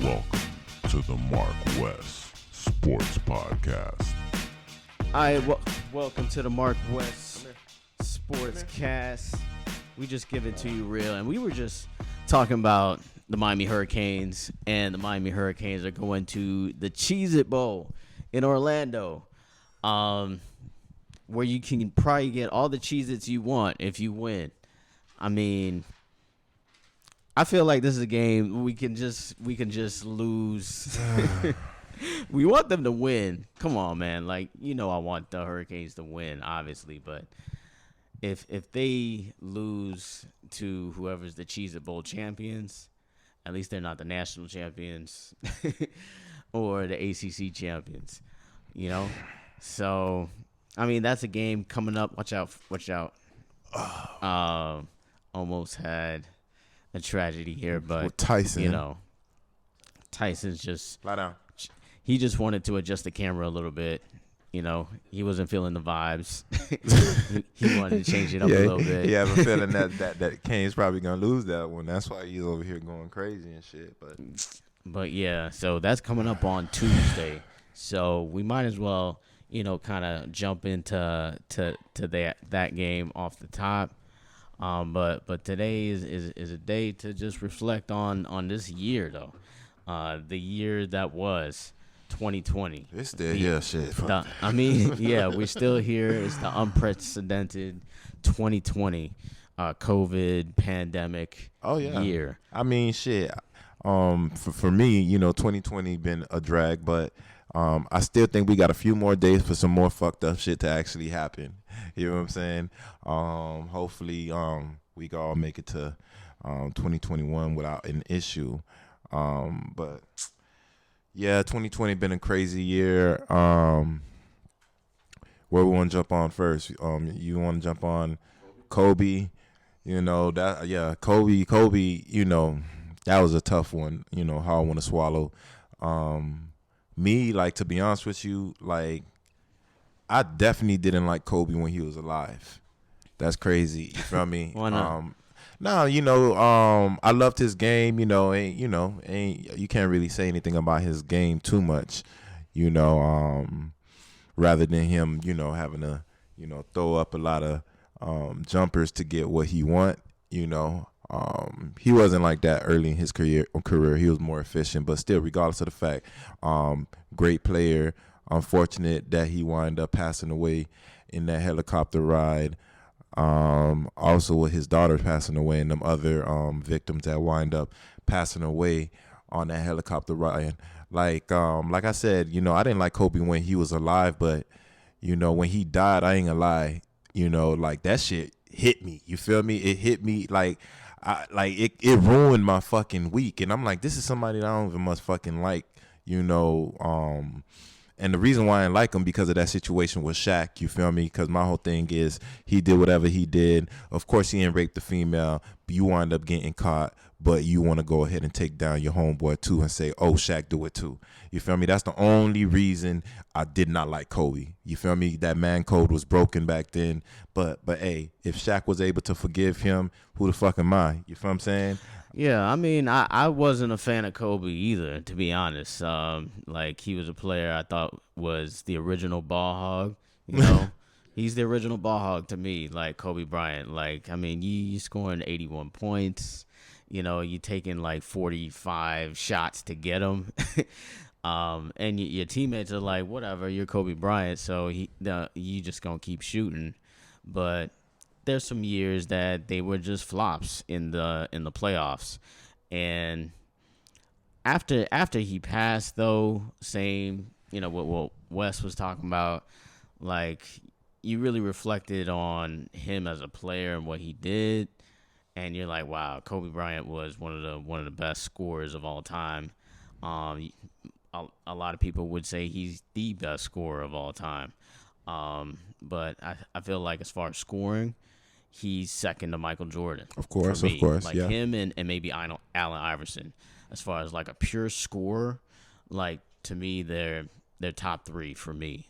Welcome to the MarcWes Sports Podcast. All right, welcome to the MarcWes Sports Cast. We just give it to you real, and we were just talking about the Miami Hurricanes, and the Miami Hurricanes are going to the Cheez-It Bowl in Orlando, where you can probably get all the Cheez-Its you want if you win. I mean, I feel like this is a game we can just lose. We want them to win. Come on, man. Like, you know I want the Hurricanes to win, obviously, but if they lose to whoever's the Cheez-It Bowl champions, at least they're not the national champions or the ACC champions, you know? So, I mean, that's a game coming up. Watch out. Almost had a tragedy here, but with Tyson, you know, Tyson's just lie down. He just wanted to adjust the camera a little bit. You know, he wasn't feeling the vibes. he wanted to change it up a little bit. Yeah, I have a feeling that Kane's probably gonna lose that one. That's why he's over here going crazy and shit. But yeah, so that's coming up on Tuesday. So we might as well, you know, kind of jump into that game off the top. But today is a day to just reflect on this year though, the year that was 2020. It's still here, shit. I mean, yeah, we're still here. It's the unprecedented 2020 COVID pandemic year. I mean, shit. For me, you know, 2020 been a drag, but I still think we got a few more days for some more fucked up shit to actually happen. You know what I'm saying? Hopefully, we can all make it to 2021 without an issue. But yeah, 2020 been a crazy year. Where we want to jump on first? You want to jump on Kobe? You know that? Yeah, Kobe. You know that was a tough one. You know how I want to swallow. Me, like, to be honest with you, like, I definitely didn't like Kobe when he was alive. That's crazy. You feel me? Why not? No, you know, I loved his game. You know, you can't really say anything about his game too much. You know, rather than him, you know, having to, you know, throw up a lot of jumpers to get what he want. You know, he wasn't like that early in his career. He was more efficient, but still, regardless of the fact, great player. Unfortunate that he wound up passing away in that helicopter ride. Also with his daughter passing away and them other victims that wind up passing away on that helicopter ride. Like I said, you know, I didn't like Kobe when he was alive, but you know, when he died, I ain't gonna lie, you know, like that shit hit me. You feel me? It hit me like it ruined my fucking week. And I'm like, this is somebody that I don't even much fucking like, you know. And the reason why I didn't like him because of that situation with Shaq, you feel me? Because my whole thing is he did whatever he did. Of course, he didn't rape the female, but you wind up getting caught. But you want to go ahead and take down your homeboy too and say, oh, Shaq do it too. You feel me? That's the only reason I did not like Kobe. You feel me? That man code was broken back then. But hey, if Shaq was able to forgive him, who the fuck am I? You feel what I'm saying? Yeah, I mean, I wasn't a fan of Kobe either, to be honest. Like, he was a player I thought was the original ball hog, you know? He's the original ball hog to me, like Kobe Bryant. Like, I mean, you scoring 81 points, you know, you taking like 45 shots to get him. And your teammates are like, whatever, you're Kobe Bryant, so you just going to keep shooting. But there's some years that they were just flops in the playoffs, and after he passed, though, same, you know, what Wes was talking about, like, you really reflected on him as a player and what he did, and you're like, wow, Kobe Bryant was one of the best scorers of all time. A lot of people would say he's the best scorer of all time, but I feel like as far as scoring, he's second to Michael Jordan. Of course, like yeah. Him and maybe Allen Iverson. As far as like a pure scorer, like, to me, they're top three for me.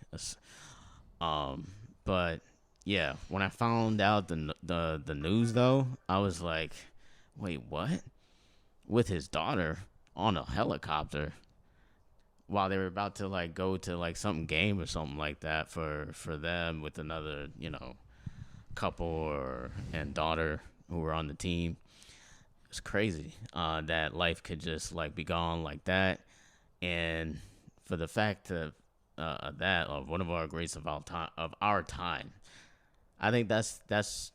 But yeah, when I found out the news though, I was like, wait, what? With his daughter on a helicopter while they were about to like go to like some game or something like that for them with another, couple and daughter who were on the team. It's crazy that life could just like be gone like that. And for the fact of one of our greats of our time, I think that's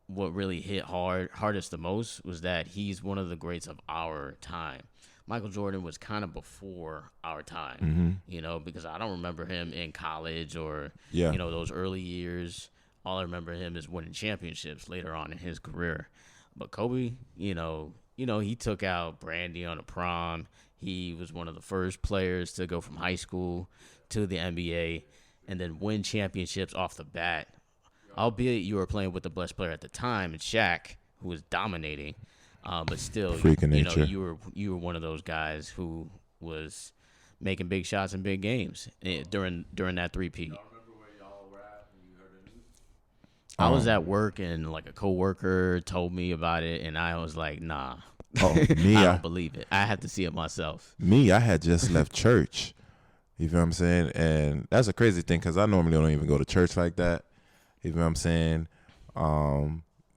what really hit hardest the most, was that he's one of the greats of our time. Michael Jordan was kind of before our time, because I don't remember him in college or, those early years. All I remember him is winning championships later on in his career. But Kobe, he took out Brandy on a prom. He was one of the first players to go from high school to the NBA and then win championships off the bat. Albeit you were playing with the best player at the time, Shaq, who was dominating. But still, you were one of those guys who was making big shots in big games during that three-peat. Y'all remember where y'all were at when you heard the news? I was at work and like a coworker told me about it, and I was like, nah. Me, I don't believe it. I have to see it myself. Me, I had just left church. You feel what I'm saying? And that's a crazy thing because I normally don't even go to church like that. You feel what I'm saying?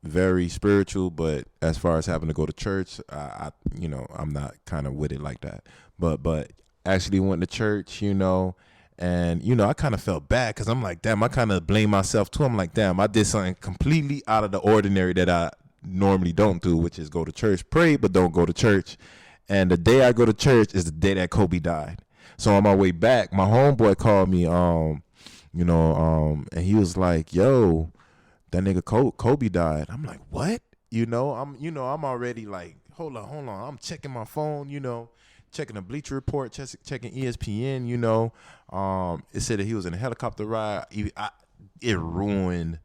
Very spiritual, but as far as having to go to church, I'm not kind of with it like that. But actually went to church, and I kind of felt bad because I'm like, damn, I kind of blame myself too. I'm like, damn, I did something completely out of the ordinary that I normally don't do, which is go to church, pray, but don't go to church. And the day I go to church is the day that Kobe died. So on my way back, my homeboy called me, and he was like, yo, that nigga Kobe died. I'm like, what? I'm already like, hold on. I'm checking my phone, checking the Bleacher Report, checking ESPN, it said that he was in a helicopter ride. It ruined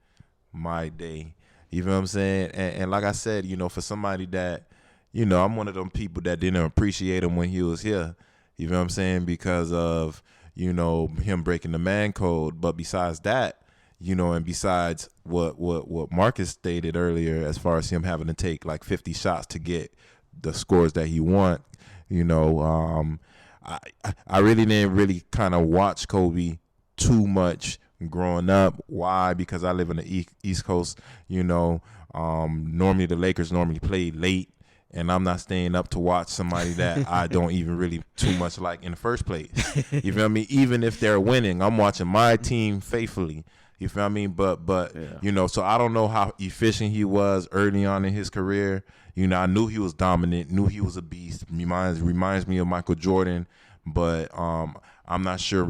my day. You know what I'm saying? And like I said, for somebody that, I'm one of them people that didn't appreciate him when he was here. You know what I'm saying? Because of, him breaking the man code. But besides that, and besides what Marcus stated earlier, as far as him having to take like 50 shots to get the scores that he want, I really didn't really kind of watch Kobe too much growing up. Why? Because I live in the East Coast. Normally the Lakers play late, and I'm not staying up to watch somebody that I don't even really too much like in the first place. You feel me? Even if they're winning, I'm watching my team faithfully. You feel I mean? But yeah. So I don't know how efficient he was early on in his career. I knew he was dominant, knew he was a beast. Reminds me of Michael Jordan, but I'm not sure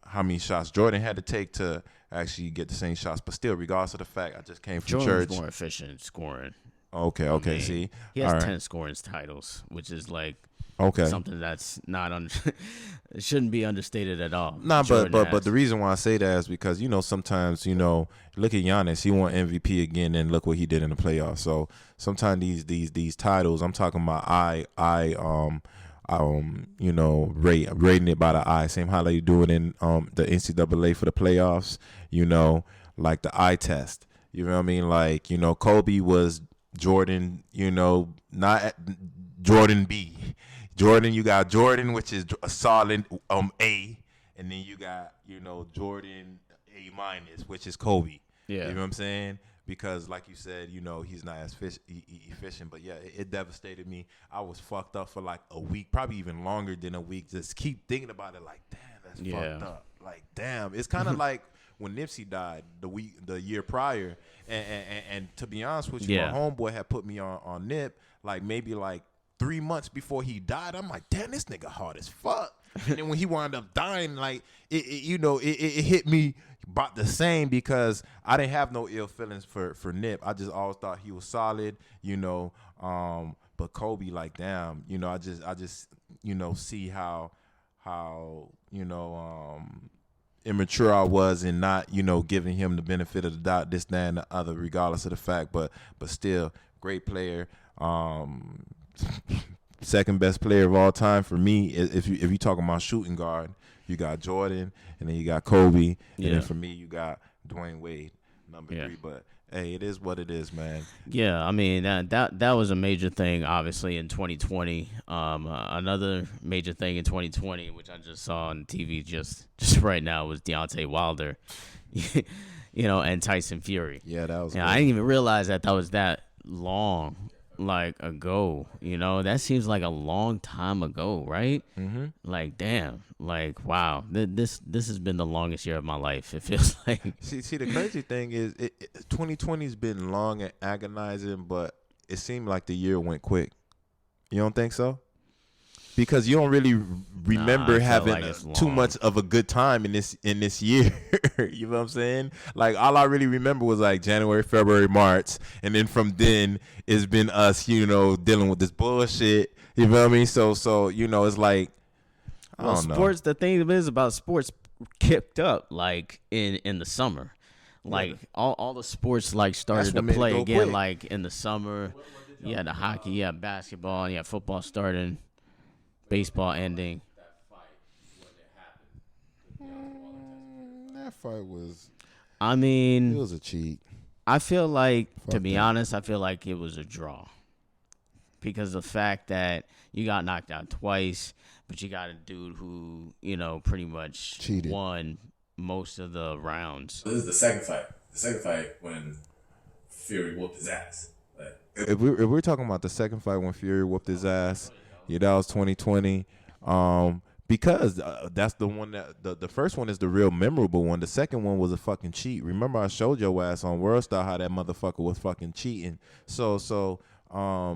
how many shots Jordan had to take to actually get the same shots. But still, regardless of the fact, I just came from Jordan church. was more efficient scoring. Okay. See, he has all 10 scoring titles, which is like okay, something that's not it shouldn't be understated at all. Nah, Jordan but has. the reason why I say that is because sometimes look at Giannis, he won MVP again, and look what he did in the playoffs. So sometimes these titles, I'm talking about rating it by the eye, same how they do it in the NCAA for the playoffs. Like the eye test. You know what I mean? Like Kobe was Jordan. Not Jordan B. Jordan, you got Jordan, which is a solid A, and then you got Jordan A minus, which is Kobe. Yeah, you know what I'm saying? Because like you said, he's not as efficient. But yeah, it devastated me. I was fucked up for like a week, probably even longer than a week. Just keep thinking about it, like damn, that's fucked up. Like damn, it's kind of like when Nipsey died the year prior, and to be honest with you, my homeboy had put me on Nip like maybe like 3 months before he died. I'm like, damn, this nigga hard as fuck. And then when he wound up dying, like it hit me about the same, because I didn't have no ill feelings for Nip. I just always thought he was solid, but Kobe, like damn, I just see how immature I was in not giving him the benefit of the doubt, this, that, and the other, regardless of the fact. But still, great player. Second best player of all time for me. If you talking about shooting guard, you got Jordan, and then you got Kobe, and then for me you got Dwayne Wade, number 3. But Hey, it is what it is, man. Yeah, I mean that was a major thing, obviously in 2020. Another major thing in 2020, which I just saw on TV just right now, was Deontay Wilder, and Tyson Fury. Yeah, that was. Yeah, I didn't even realize that was that long, ago. That seems like a long time ago, right? Mm-hmm. Like, damn, wow, this has been the longest year of my life. It feels like. See, the crazy thing is, 2020's been long and agonizing, but it seemed like the year went quick. You don't think so? Because you don't really remember I felt having like it's too long. much of a good time in this year. You know what I'm saying? Like, all I really remember was like January, February, March, and then from then it's been us, dealing with this bullshit. You know what I mean? So it's like, I don't know. Sports. The thing is about sports kicked up in the summer, all the sports started to what made it play go again quick. In the summer. You had the hockey, you had basketball, and you had football starting, baseball ending. That fight was. I It mean, was a cheat. I feel like, to Fuck be that. honest, I feel like it was a draw because the fact that you got knocked out twice, but you got a dude who pretty much Cheated. won most of the rounds. This is the second fight. The second fight when Fury whooped his ass. Like, If we're talking about the second fight when Fury whooped his ass, yeah, that was 2020. Because that's the one that the first one is the real memorable one. The second one was a fucking cheat. Remember, I showed your ass on World Star how that motherfucker was fucking cheating. So I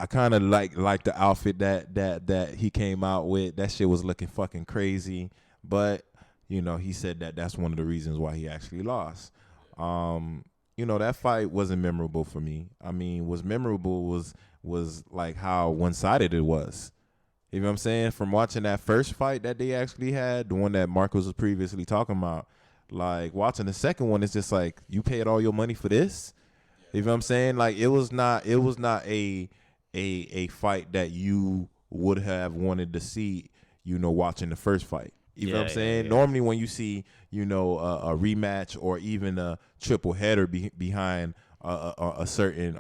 kind of like the outfit that he came out with. That shit was looking fucking crazy. But he said that's one of the reasons why he actually lost. That fight wasn't memorable for me. I mean, what's memorable was like how one-sided it was. You know what I'm saying? From watching that first fight that they actually had, the one that Marcus was previously talking about, like watching the second one, it's just like, you paid all your money for this? You know what I'm saying? Like, it was not a fight that you would have wanted to see, watching the first fight. You know what I'm saying? Yeah. Normally when you see, a rematch or even a triple header behind a certain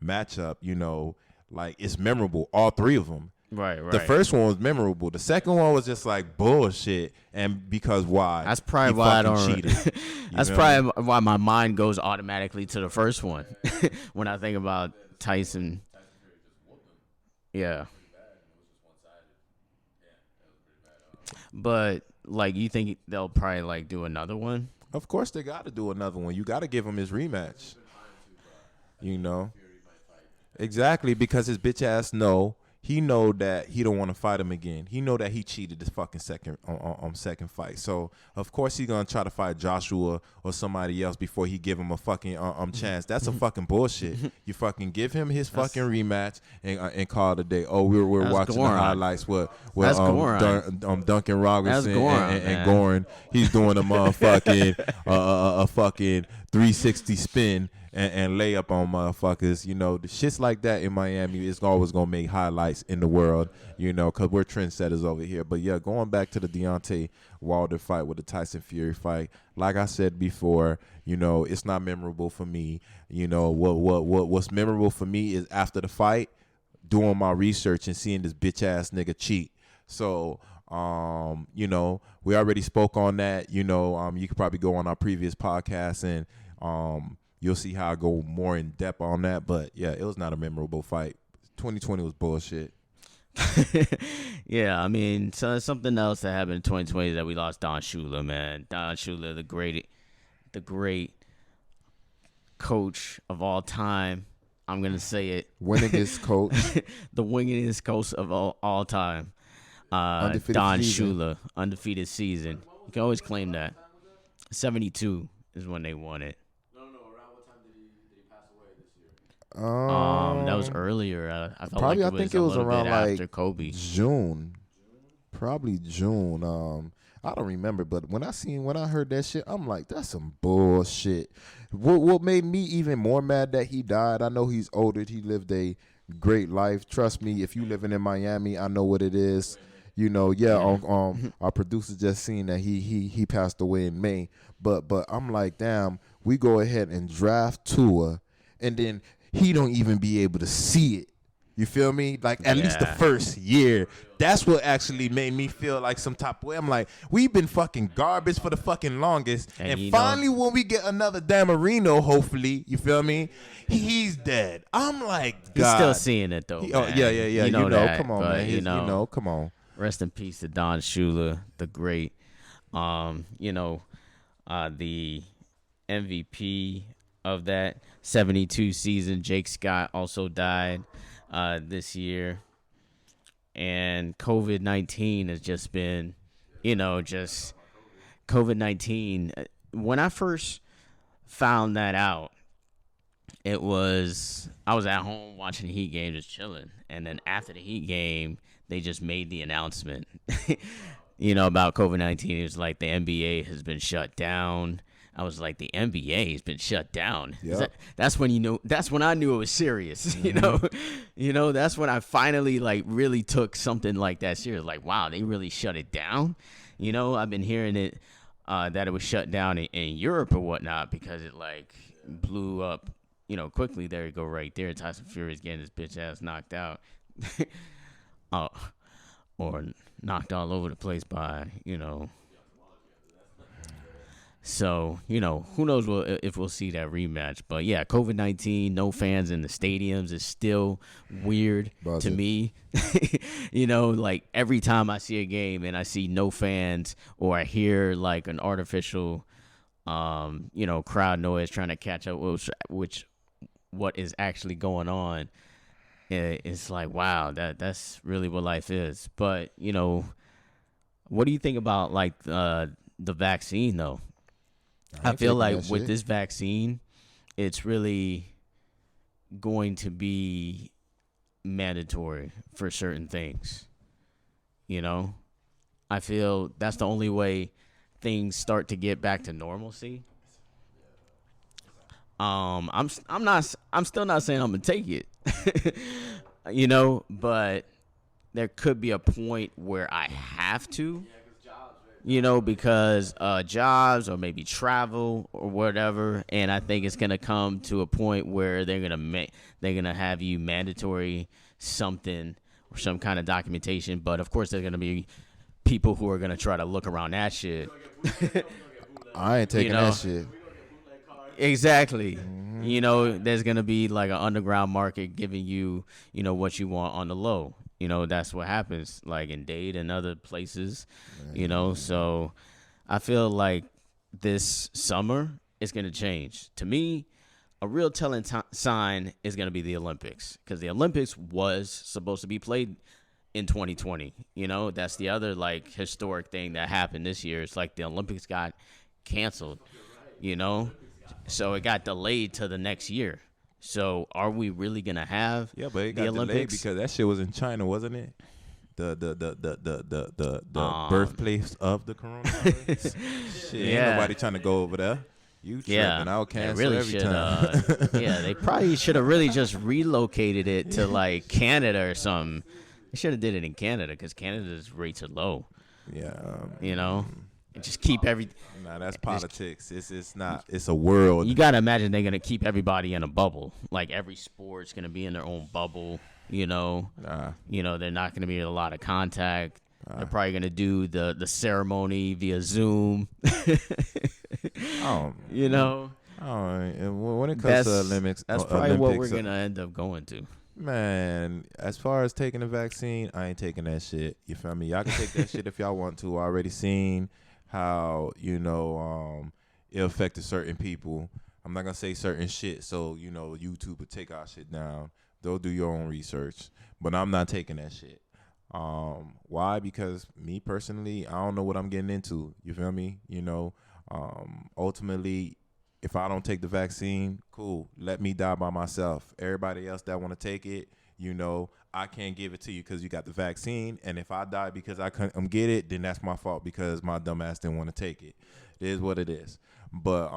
matchup, like, it's memorable, all three of them. Right. The first one was memorable. The second one was just like bullshit, and because why? That's probably He why I fucking don't. cheated. That's know what I probably why my mind goes automatically to the first one when I think about Tyson. Yeah. But you think they'll probably do another one? Of course, they got to do another one. You got to give him his rematch. Exactly, because his bitch ass he know that he don't want to fight him again. He know that he cheated this fucking second fight. So of course he gonna try to fight Joshua or somebody else before he give him a fucking chance. That's a fucking bullshit. You fucking give him his fucking rematch and call it a day. Oh, we're That's watching Goran. the highlights. What That's Goran. Duncan Robinson Goran, and man. Goran. He's doing a motherfucking a fucking 360 spin and lay up on motherfuckers. The shits like that in Miami is always going to make highlights in the world, because we're trendsetters over here. But, yeah, going back to the Deontay Wilder fight with the Tyson Fury fight, like I said before, it's not memorable for me. What's memorable for me is after the fight, doing my research and seeing this bitch-ass nigga cheat. So, we already spoke on that. You could probably go on our previous podcast and you'll see how I go more in depth on that. But, yeah, it was not a memorable fight. 2020 was bullshit. Yeah, I mean, so something else that happened in 2020 is that we lost Don Shula, man. Don Shula, the great coach of all time. I'm going to say it. Winningest coach. The winningest coach of all time. Undefeated Don season. Shula, undefeated season. You can always claim that. 72 is when they won it. no. Around what time did he pass away this year? That was earlier. I felt probably, like I think it a was little around bit like after Kobe. June. Probably June. I don't remember, but when I heard that shit, I'm like, that's some bullshit. What made me even more mad that he died? I know he's older. He lived a great life. Trust me, if you living in Miami, I know what it is. Our producer just seen that he passed away in May. But I'm like, damn, we go ahead and draft Tua, and then he don't even be able to see it. You feel me? Like, at least the first year. That's what actually made me feel like some type of way. I'm like, we've been fucking garbage for the fucking longest. And finally, when we get another Dan Marino, hopefully, you feel me? He's dead. I'm like, God. He's still seeing it, though, Oh, yeah. You know that, come on, but, man. Come on. Rest in peace to Don Shula, the great. The MVP of that 72 season, Jake Scott, also died this year. And COVID-19 has just been, COVID-19. When I first found that out, I was at home watching the Heat game, just chilling. And then after the Heat game, they just made the announcement, about COVID-19. It was like the NBA has been shut down. I was like, the NBA has been shut down. Yep. That's when that's when I knew it was serious. Mm-hmm. That's when I finally really took something like that serious. Like, wow, they really shut it down. I've been hearing it that it was shut down in Europe or whatnot because it blew up. Quickly. There you go, right there. Tyson Fury's getting his bitch ass knocked out, or knocked all over the place by So, who knows if we'll see that rematch. But, yeah, COVID-19, no fans in the stadiums is still weird to me. Every time I see a game and I see no fans or I hear, an artificial, crowd noise trying to catch up what is actually going on, it's like, wow, that's really what life is. But, what do you think about, the vaccine, though? I feel like with this vaccine, it's really going to be mandatory for certain things. I feel that's the only way things start to get back to normalcy. I'm still not saying I'm gonna take it, but there could be a point where I have to. Because jobs or maybe travel or whatever, and I think it's gonna come to a point where they're gonna have you mandatory something or some kind of documentation. But of course, there's gonna be people who are gonna try to look around that shit. I ain't taking that shit. Exactly. Mm-hmm. There's gonna be an underground market giving you, what you want on the low. That's what happens, in Dade and other places, So I feel like this summer it's going to change. To me, a real telling sign is going to be the Olympics, because the Olympics was supposed to be played in 2020. That's the other, historic thing that happened this year. It's the Olympics got canceled, so it got delayed to the next year. So are we really gonna have but it got the Olympics? Because that shit was in China, wasn't it? The birthplace of the coronavirus. Shit, ain't nobody trying to go over there. You tripping? I'll cancel really every time. They probably should have really just relocated it to Canada or something. They should have did it in Canada because Canada's rates are low. Yeah. And just keep every. Nah, that's politics. It's not. It's a world. You gotta imagine they're gonna keep everybody in a bubble. Every sport's gonna be in their own bubble. They're not gonna be in a lot of contact. They're probably gonna do the ceremony via Zoom. When it comes to Olympics, that's probably what we're gonna end up going to. Man, as far as taking the vaccine, I ain't taking that shit. You feel me? Y'all can take that shit if y'all want to. I already seen how, it affected certain people. I'm not going to say certain shit, so, YouTube would take our shit down. They'll do your own research. But I'm not taking that shit. Why? Because me personally, I don't know what I'm getting into. You feel me? Ultimately, if I don't take the vaccine, cool. Let me die by myself. Everybody else that want to take it, I can't give it to you because you got the vaccine. And if I die because I couldn't get it, then that's my fault because my dumb ass didn't want to take it. It is what it is. But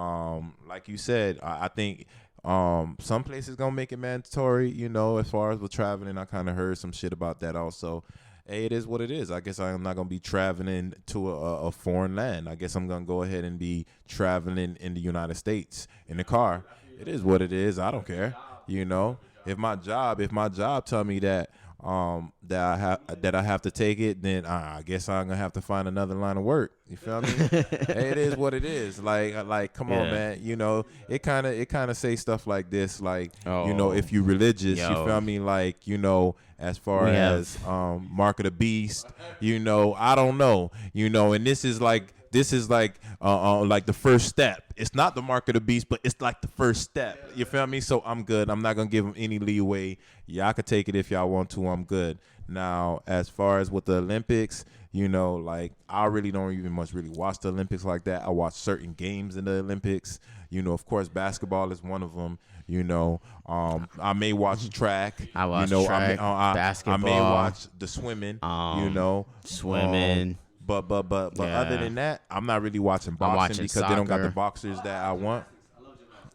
like you said, I think some places going to make it mandatory, as far as with traveling. I kind of heard some shit about that also. hey, it is what it is. I guess I'm not gonna be traveling to a foreign land. I guess I'm gonna go ahead and be traveling in the United States in the car. It is what it is. I don't care. You know, if my job tell me that that I have to take it, then I guess I'm gonna have to find another line of work. You feel me? Hey, it is what it is. Like, come on, man. You know, it kind of say stuff like this, like, you know, if you religious, you feel me? Like, you know, as far as Mark of the Beast, you know, I don't know, you know, and this is like the first step. It's not the Mark of the Beast, but it's like the first step. You feel me? So I'm good. I'm not gonna give them any leeway. Y'all could take it if y'all want to. I'm good. Now, as far as with the Olympics, you know, like, I really don't even really watch the Olympics like that. I watch certain games in the Olympics. You know, of course, basketball is one of them. You know, I may watch track. I watch track, basketball. I may watch the swimming. You know, swimming. But other than that, I'm not really watching boxing because they don't got the boxers that I want.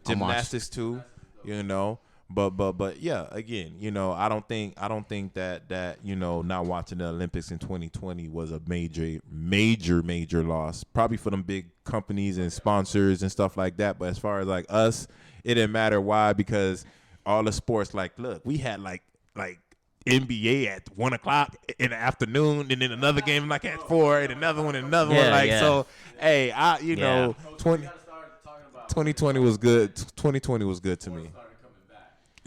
Gymnastics too, you know. But yeah, again, you know, I don't think that you know, not watching the Olympics in 2020 was a major loss. Probably for them big companies and sponsors and stuff like that. But as far as like us, it didn't matter. Why? Because all the sports, like, look, we had like NBA at 1:00 in the afternoon, and then another game like at 4, and another one, So, hey, you know, 2020 was good. 2020 was good to me.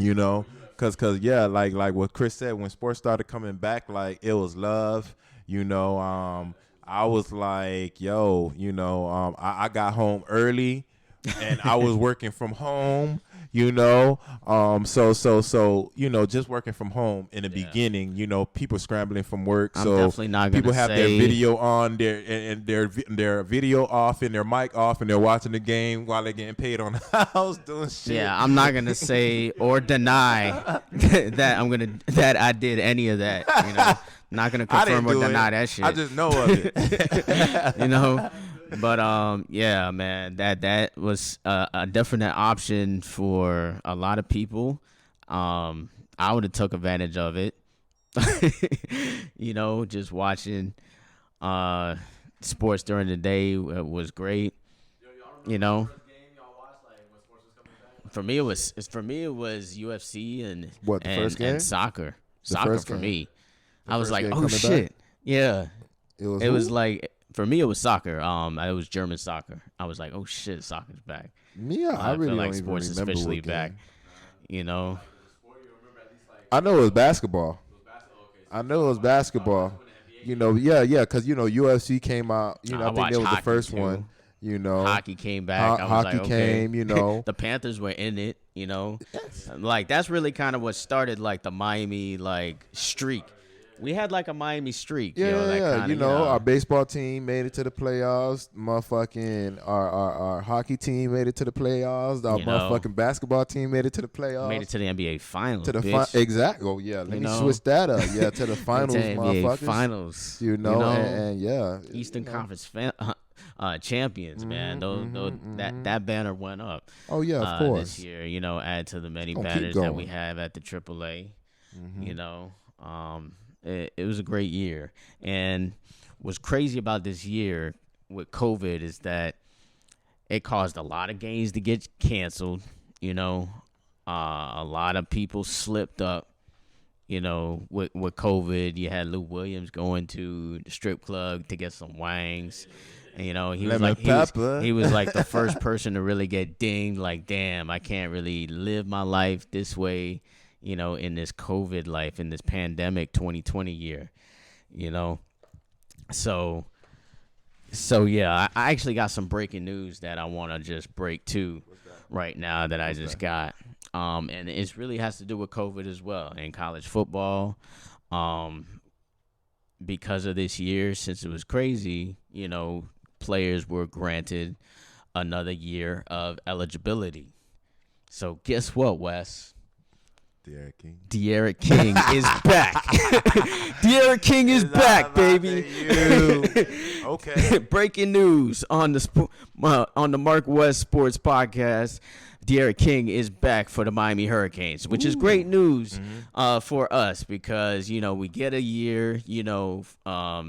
You know, cause yeah, like what Chris said, when sports started coming back, like, it was love. You know, I was like, yo, you know, I got home early, and I was working from home. You know, so you know, just working from home in the beginning, you know, people scrambling from work. I'm so definitely not gonna people have their say- video on, their video off and their mic off, and they're watching the game while they're getting paid on the house doing shit. Yeah, I'm not gonna say or deny that I did any of that. You know, not gonna confirm or deny that shit. I just know of it. You know. But yeah, man, that was a definite option for a lot of people. I would have took advantage of it. You know, just watching sports during the day was great. You know, for me it was UFC and first game? and soccer. The Soccer first for game? me. The I was first like, game oh coming shit, back? yeah. It was like, for me, it was soccer. It was German soccer. I was like, oh shit, soccer's back. Yeah, I really feel like don't even sports is remember officially what back. game. You know, I know it was basketball. I know it was basketball. You know, yeah, because, you know, UFC came out. You know, I think watched that was the hockey, first too. one. You know, hockey came back. I was hockey like, okay. came. You know, The Panthers were in it. You know, like, that's really kind of what started like the Miami like streak. We had like a Miami streak. yeah, you know, that yeah. kinda, You know, our baseball team made it to the playoffs. Motherfucking our hockey team made it to the playoffs. Our You know. motherfucking basketball team made it to the playoffs. made it to the NBA finals. to the bitch. exactly. Oh yeah, let You me know. switch that up. Yeah, to the finals, Made it to NBA motherfuckers. finals. You know, and yeah, Eastern you know. Conference champions, man. That banner went up. Oh yeah, of course. This year, you know, add to the many Gonna keep banners that we going. have at the AAA. You know, it was a great year, and what's crazy about this year with COVID is that it caused a lot of games to get canceled. You know, a lot of people slipped up. You know, with COVID, you had Lou Williams going to the strip club to get some wangs. And, you know, he was Lemon like pepper. he was like the first person to really get dinged. Like, damn, I can't really live my life this way, you know, in this COVID life, in this pandemic 2020 year, you know. So yeah, I actually got some breaking news that I want to just break to right now that I just got. And it really has to do with COVID as well in college football. Because of this year, since it was crazy, you know, players were granted another year of eligibility. So guess what, Wes? De'Aaron King is back. De'Aaron King is back, baby. Okay. Breaking news on the MarcWes Sports Podcast. De'Aaron King is back for the Miami Hurricanes, which is great news for us because, we get a year,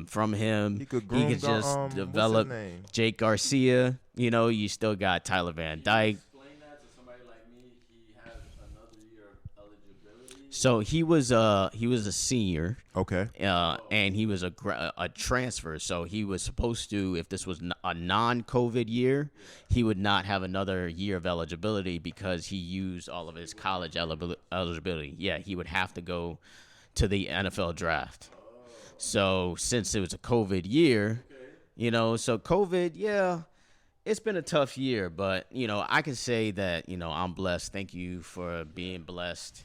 from him. He could just develop what's his name? Jake Garcia. You still got Tyler Van Dyke. Explain that to somebody like me. He has another year of eligibility. So he was a senior. Okay. And he was a transfer. So he was supposed to, if this was a non-COVID year, he would not have another year of eligibility because he used all of his college eligibility. Yeah, he would have to go to the NFL draft. So since it was a COVID year, so COVID, yeah, it's been a tough year. But, I can say that, I'm blessed. Thank you for being blessed.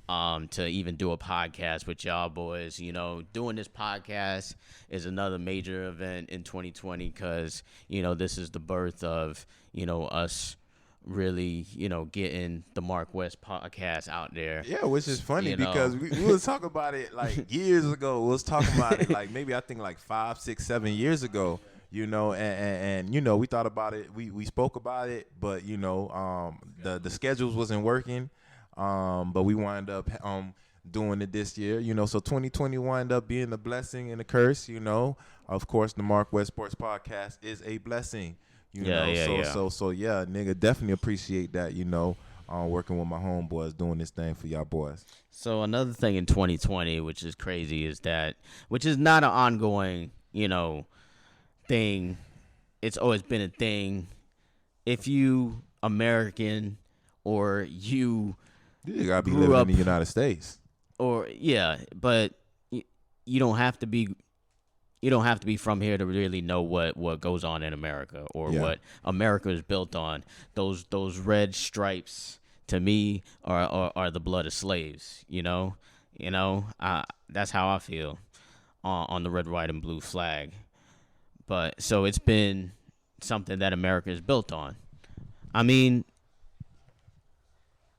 To even do a podcast with y'all boys. Doing this podcast is another major event in 2020 because, this is the birth of, us really, getting the MarcWes Podcast out there. Yeah, which is funny because we was talking about it like years ago. We was talking about it like maybe I think like 5, 6, 7 years ago. And we thought about it. We spoke about it, but the schedules wasn't working. But we wind up doing it this year, so 2020 wind up being a blessing and a curse, Of course, the MarcWes Sports Podcast is a blessing, So nigga, definitely appreciate that, working with my homeboys, doing this thing for y'all boys. So another thing in 2020, which is crazy, which is not an ongoing, thing. It's always been a thing. If you American or you gotta be living in the United States. Or but you don't have to be. You don't have to be from here to really know what goes on in America or what America is built on. Those red stripes to me are the blood of slaves. That's how I feel on the red, white, and blue flag. But so it's been something that America is built on. I mean,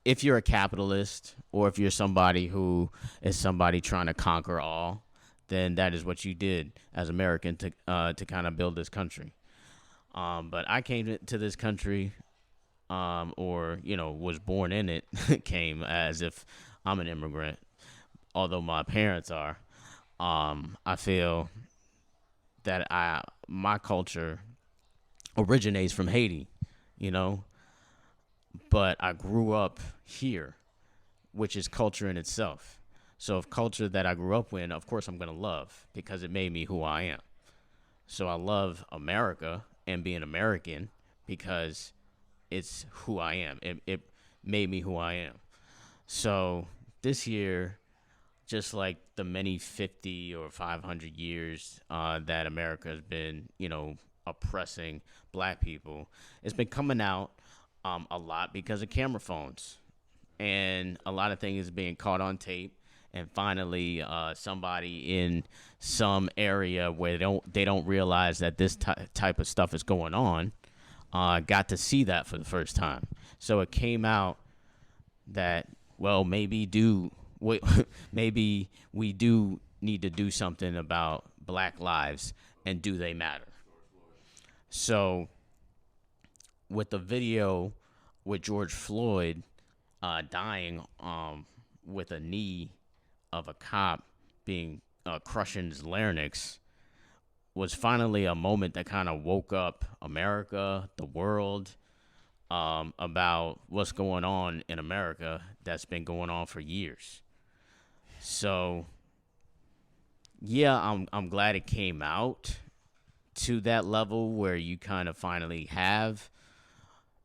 if you're a capitalist or if you're somebody who is somebody trying to conquer all, then that is what you did as American to kind of build this country. But I came to this country, or was born in it, came as if I'm an immigrant, although my parents are. I feel that my culture originates from Haiti, but I grew up here, which is culture in itself. So if culture that I grew up in, of course I'm going to love because it made me who I am. So I love America and being American because it's who I am. It made me who I am. So this year, just like the many 50 or 500 years that America has been, oppressing black people, it's been coming out a lot because of camera phones. And a lot of things being caught on tape. And finally, somebody in some area where they don't realize that this type of stuff is going on got to see that for the first time. So it came out that, well, maybe we do need to do something about black lives, and do they matter? So with the video with George Floyd dying with a knee of a cop being crushing his larynx, was finally a moment that kind of woke up America, the world, about what's going on in America that's been going on for years. So, yeah, I'm glad it came out to that level where you kind of finally have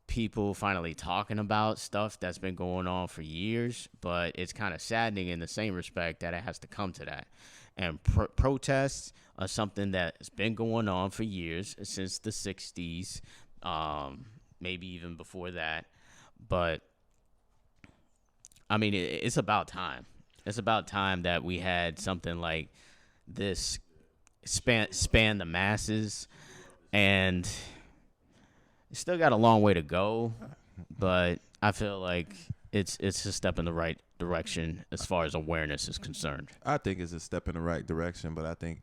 people finally talking about stuff that's been going on for years, but it's kind of saddening in the same respect that it has to come to that. And protests are something that's been going on for years, since the 60s, maybe even before that. But, I mean, it's about time. It's about time that we had something like this span the masses, and it's still got a long way to go, but I feel like it's a step in the right direction as far as awareness is concerned. I think it's a step in the right direction, but I think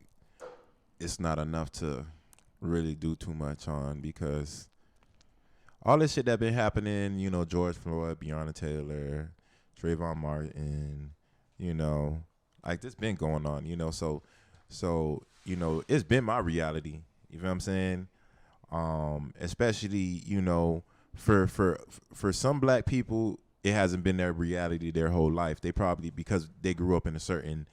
it's not enough to really do too much on, because all this shit that been happening, George Floyd, Breonna Taylor, Trayvon Martin, like this been going on, so it's been my reality. You know what I'm saying? Especially, for some black people, it hasn't been their reality their whole life. They probably, because they grew up in a certain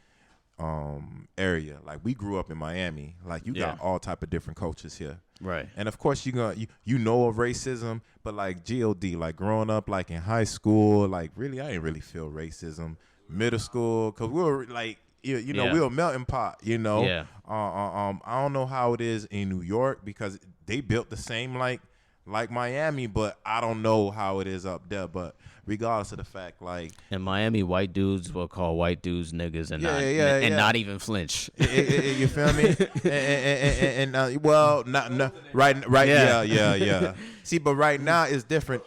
area. Like we grew up in Miami. Like you got all type of different cultures here. Right. And of course you know of racism, but like God, like growing up like in high school, like really I didn't really feel racism. Middle school, cause we were like we were a melting pot, Yeah. I don't know how it is in New York because they built the same like Miami, but I don't know how it is up there. But regardless of the fact, like in Miami, white dudes will call white dudes niggas and not even flinch. You feel me? and well, not right, yeah. See, but right now it's different.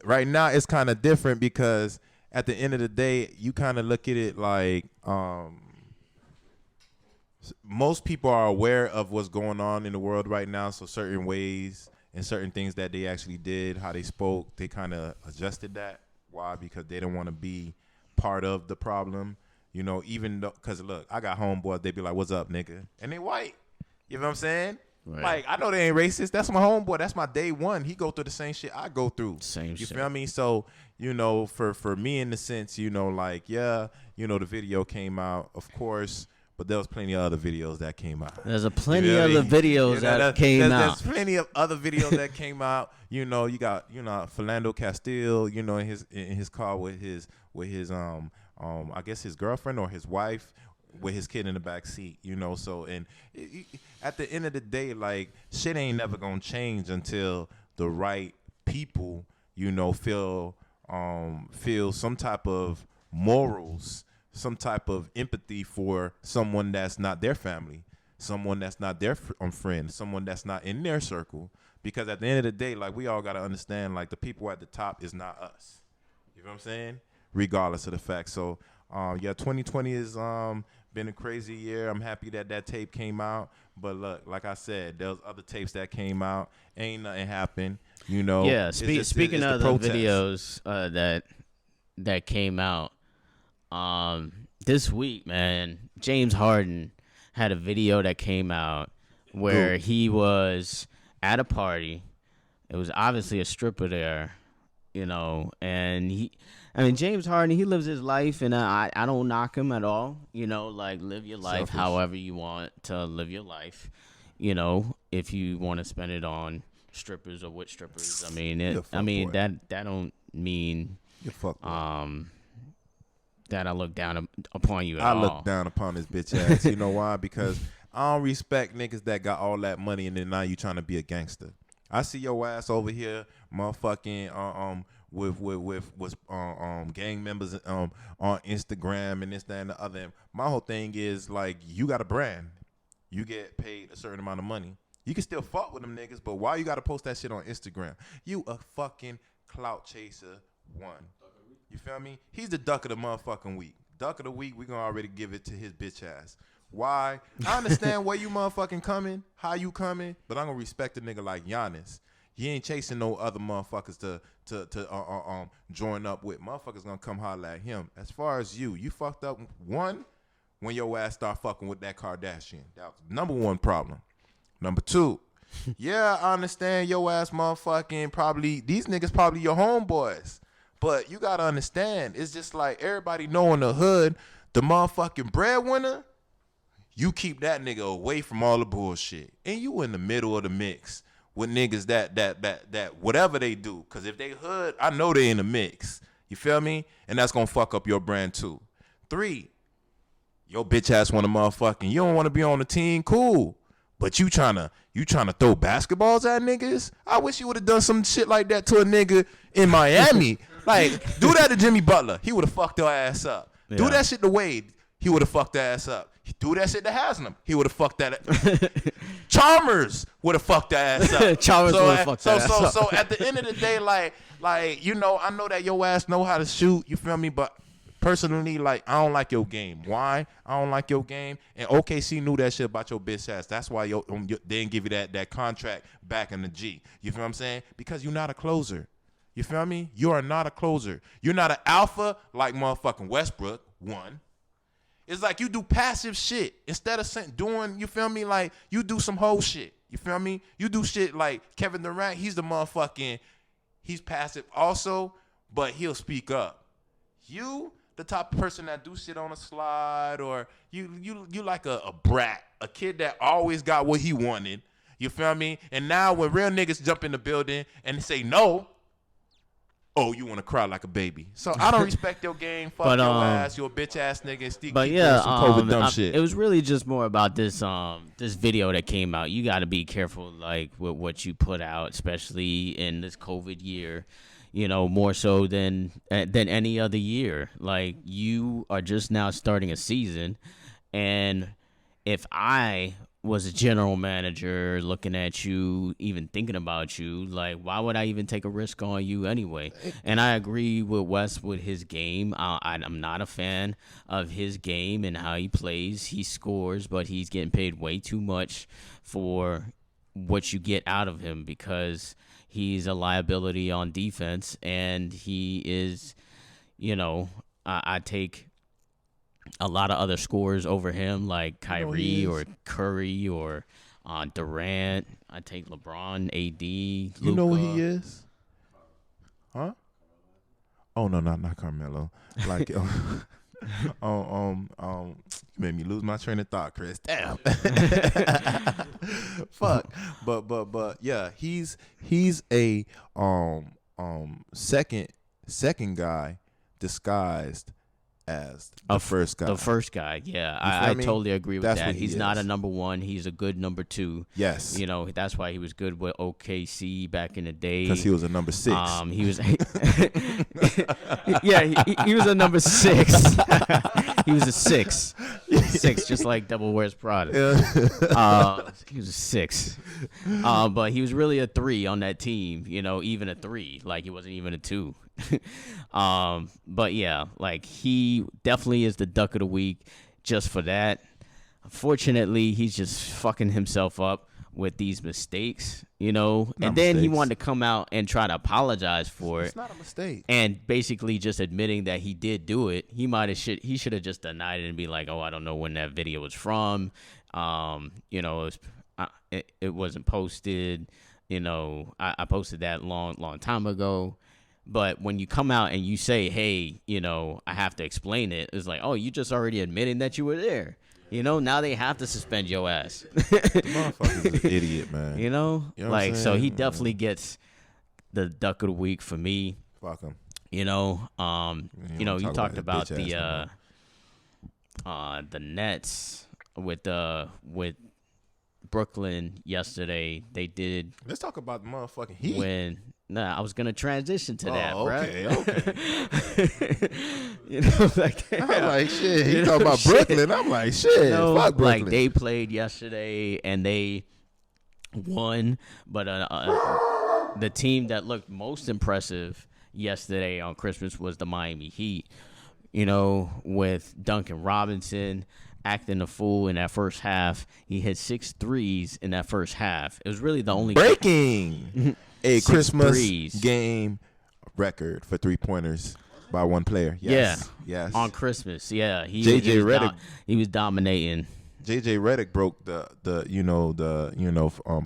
Right now it's kind of different because at the end of the day, you kind of look at it like most people are aware of what's going on in the world right now. So certain ways and certain things that they actually did, how they spoke, they kind of adjusted that. Why? Because they don't want to be part of the problem, even though, because look, I got homeboys, they be like, what's up, nigga? And they white. You know what I'm saying? Right. Like, I know they ain't racist. That's my homeboy. That's my day one. He go through the same shit I go through. Same shit. You feel me? So, for me in the sense, the video came out, of course, but there was plenty of other videos that came out. There's plenty of other videos that came out. There's plenty of other videos that came out. You got Philando Castile. In his car with his I guess his girlfriend or his wife with his kid in the back seat. So and at the end of the day, like shit ain't never gonna change until the right people feel some type of morals, some type of empathy for someone that's not their family, someone that's not their friend, someone that's not in their circle. Because at the end of the day, like we all got to understand, like the people at the top is not us. You know what I'm saying? Regardless of the fact. So, 2020 has been a crazy year. I'm happy that tape came out. But look, like I said, there was other tapes that came out. Ain't nothing happened. Yeah. Speaking of the videos that came out. This week, man, James Harden had a video that came out where he was at a party. It was obviously a stripper there, and James Harden, he lives his life, and I don't knock him at all, like live your life however you want to live your life, if you want to spend it on strippers or with strippers. That don't mean you're fucked that I look down upon you at all. I look down upon this bitch ass. You know why? Because I don't respect niggas that got all that money and then now you trying to be a gangster. I see your ass over here, motherfucking with gang members on Instagram and this, that, and the other. And my whole thing is like you got a brand, you get paid a certain amount of money. You can still fuck with them niggas, but why you gotta post that shit on Instagram? You a fucking clout chaser one. You feel me? He's the duck of the motherfucking week. Duck of the week, we gonna already give it to his bitch ass. Why? I understand where you motherfucking coming, how you coming, but I'm gonna respect a nigga like Giannis. He ain't chasing no other motherfuckers to join up with. Motherfuckers gonna come holler at him. As far as you fucked up one when your ass start fucking with that Kardashian. That was number one problem. Number two, yeah, I understand your ass motherfucking probably, these niggas probably your homeboys. But you gotta understand, it's just like everybody know in the hood, the motherfucking breadwinner, you keep that nigga away from all the bullshit. And you in the middle of the mix with niggas that whatever they do. Cause if they hood, I know they in the mix. You feel me? And that's gonna fuck up your brand too. 3, your bitch ass wanna motherfucking, you don't wanna be on the team, cool. But you tryna throw basketballs at niggas? I wish you would have done some shit like that to a nigga in Miami. Like, do that to Jimmy Butler. He would have fucked your ass up. Yeah. Do that shit to Wade. He would have fucked their ass up. Do that shit to Haslam. He would have fucked that. Chalmers would have fucked their ass up. Chalmers would have fucked that ass up. So at the end of the day, like I know that your ass know how to shoot. You feel me? But personally, like, I don't like your game. Why I don't like your game? And OKC knew that shit about your bitch ass. That's why they didn't give you that contract back in the G. You feel what I'm saying? Because you're not a closer. You feel me? You are not a closer. You're not an alpha like motherfucking Westbrook, one. It's like you do passive shit instead of doing, you feel me? Like, you do some whole shit. You feel me? You do shit like Kevin Durant. He's he's passive also, but he'll speak up. You, the type of person that do shit on a slide, or you like a brat, a kid that always got what he wanted. You feel me? And now when real niggas jump in the building and say no, oh, you want to cry like a baby. So I don't respect your game. Fuck your ass. You're a bitch ass nigga. But yeah, some COVID dumb shit. It was really just more about this video that came out. You got to be careful, like, with what you put out, especially in this COVID year. You know, more so than any other year. Like, you are just now starting a season, and if I was a general manager looking at you, even thinking about you, like, why would I even take a risk on you anyway? And I agree with Wes with his game. I'm not a fan of his game and how he plays. He scores, but he's getting paid way too much for what you get out of him, because he's a liability on defense, and he is, you know, I take a lot of other scores over him, like Kyrie or Curry or Durant. I take LeBron, AD, Luka. You know what he is? Huh? Oh no, not Carmelo. Like, made me lose my train of thought, Chris. Damn. Fuck. But yeah, he's a second guy disguised as the first guy. The first guy, yeah. I totally agree with that. He's not a number one. He's a good number two. Yes. You know, that's why he was good with OKC back in the day. Because he was a number 6. He was, yeah, he was a number 6. He was a 6. 6, just like Devil Wears Prada. He was a 6. But he was really a 3 on that team, you know, even a 3. Like, he wasn't even a 2. But yeah, like, he definitely is the duck of the week just for that. Unfortunately, he's just fucking himself up with these mistakes, you know. And then he wanted to come out and try to apologize for it. It's not a mistake. And basically just admitting that he did do it. He should have just denied it and be like, oh, I don't know when that video was from. You know, it wasn't posted. You know, I posted that long time ago. But when you come out and you say, hey, you know, I have to explain it, it's like, oh, you just already admitting that you were there. You know, now they have to suspend your ass. The motherfucker's an idiot, man. You know like, so he definitely Mm-hmm. gets the duck of the week for me. Fuck him. You know, you talked about the Nets with Brooklyn yesterday. They did. Let's talk about the motherfucking Heat. I was gonna transition to that, okay, bro. Okay. You know, like, I'm like, shit. He talking about Brooklyn. I'm like, shit. You know, fuck Brooklyn. like, they played yesterday and they won, but the team that looked most impressive yesterday on Christmas was the Miami Heat. You know, with Duncan Robinson acting a fool in that first half. He hit 6 threes in that first half. It was really the only breaking a Christmas threes. Game record for 3-pointers by one player. Yes. Yeah. Yes. On Christmas. Yeah. JJ Redick. He was dominating. JJ Redick broke the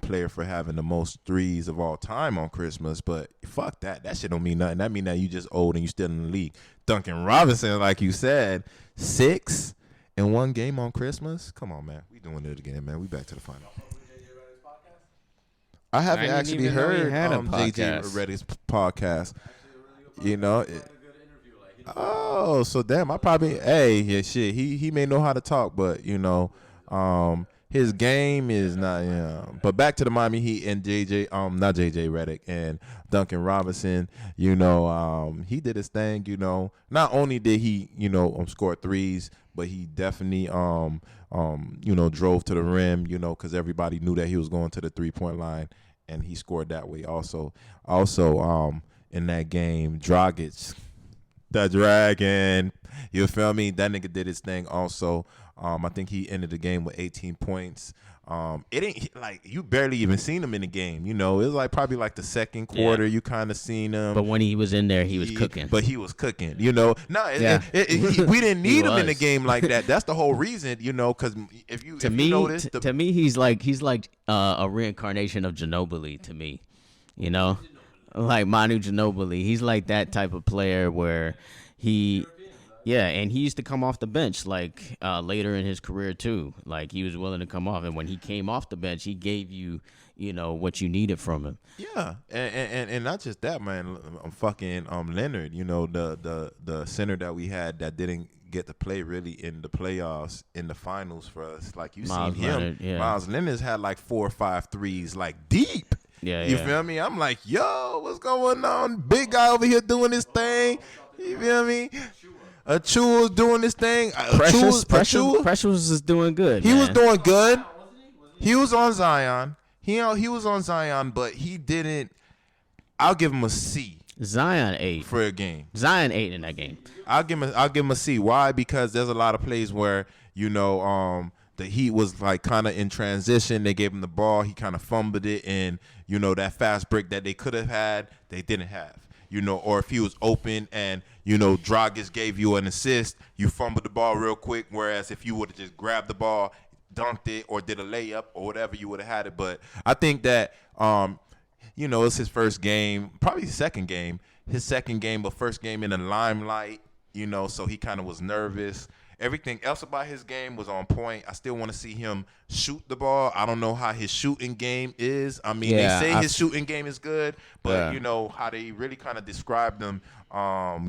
player for having the most threes of all time on Christmas, but fuck that. That shit don't mean nothing. That mean that you just old and you still in the league. Duncan Robinson, like you said, 6 in one game on Christmas. Come on, man. We doing it again, man. We back to the final. I haven't actually heard JJ Redick's podcast. You know. Oh, so damn, I probably shit. He may know how to talk, but you know, his game is not. But back to the Miami Heat and not JJ Redick and Duncan Robinson. You know, he did his thing. You know, not only did he score threes, but he definitely drove to the rim. You know, because everybody knew that he was going to the 3-point line, and he scored that way. Also, in that game, Dragic the dragon. You feel me? That nigga did his thing also. I think he ended the game with 18 points. It ain't like you barely even seen him in the game. You know, it was like probably like the second quarter you kind of seen him. But when he was in there, he was cooking. But he was cooking. You know, no, we didn't need him in the game like that. That's the whole reason. You know, because if you notice, to me, he's like a reincarnation of Ginobili. To me, you know, like Manu Ginobili. He's like that type of player where he. Yeah, and he used to come off the bench like later in his career too. Like he was willing to come off, and when he came off the bench, he gave you, you know, what you needed from him. Yeah, and not just that, man. Fucking Leonard, you know, the center that we had that didn't get to play really in the playoffs in the finals for us. Like you seen him, Leonard, yeah. Miles Leonard's had like 4 or 5 threes, like deep. Yeah, you feel me? I'm like, yo, what's going on? Big guy over here doing his thing. You feel me? Achua's doing this thing. Precious is doing good. He was doing good. He was on Zion. He was on Zion, but he didn't. I'll give him a C. Zion 8 for a game. Zion 8 in that game. I'll give him a C. Why? Because there's a lot of plays where the Heat was like kind of in transition. They gave him the ball. He kind of fumbled it, and that fast break that they could have had, they didn't have. Or if he was open and, Dragic gave you an assist, you fumbled the ball real quick, whereas if you would have just grabbed the ball, dunked it, or did a layup or whatever, you would have had it. But I think that, it's his first game, probably his second game, but first game in the limelight, so he kind of was nervous. Everything else about his game was on point. I still want to see him shoot the ball. I don't know how his shooting game is. I mean, they say his shooting game is good, but how they really kind of described him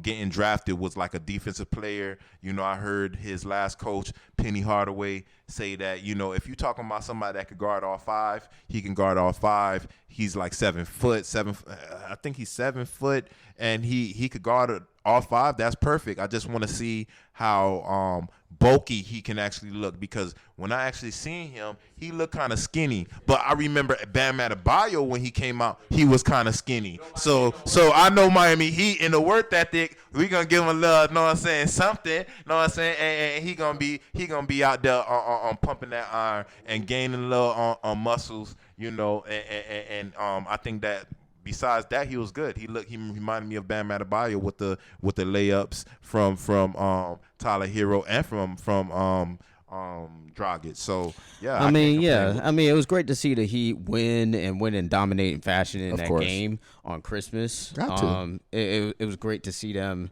getting drafted was like a defensive player. I heard his last coach, Penny Hardaway, say that, if you're talking about somebody that could guard all 5, he can guard all 5. He's like 7 foot. I think he's 7 foot, and he could guard all 5. That's perfect. I just want to see how bulky he can actually look, because when I actually seen him, he looked kind of skinny. But I remember Bam Adebayo when he came out, he was kind of skinny. So I know Miami Heat in the work ethic, we gonna give him a little, know what I'm saying, something, know what I'm saying, and he gonna be out there on pumping that iron and gaining a little on muscles, and I think that. Besides that, he was good. He reminded me of Bam Adebayo with the layups from Tyler Hero and from Dragic. So yeah, I mean, it was great to see the Heat win in dominating fashion in that game on Christmas. Got to. It was great to see them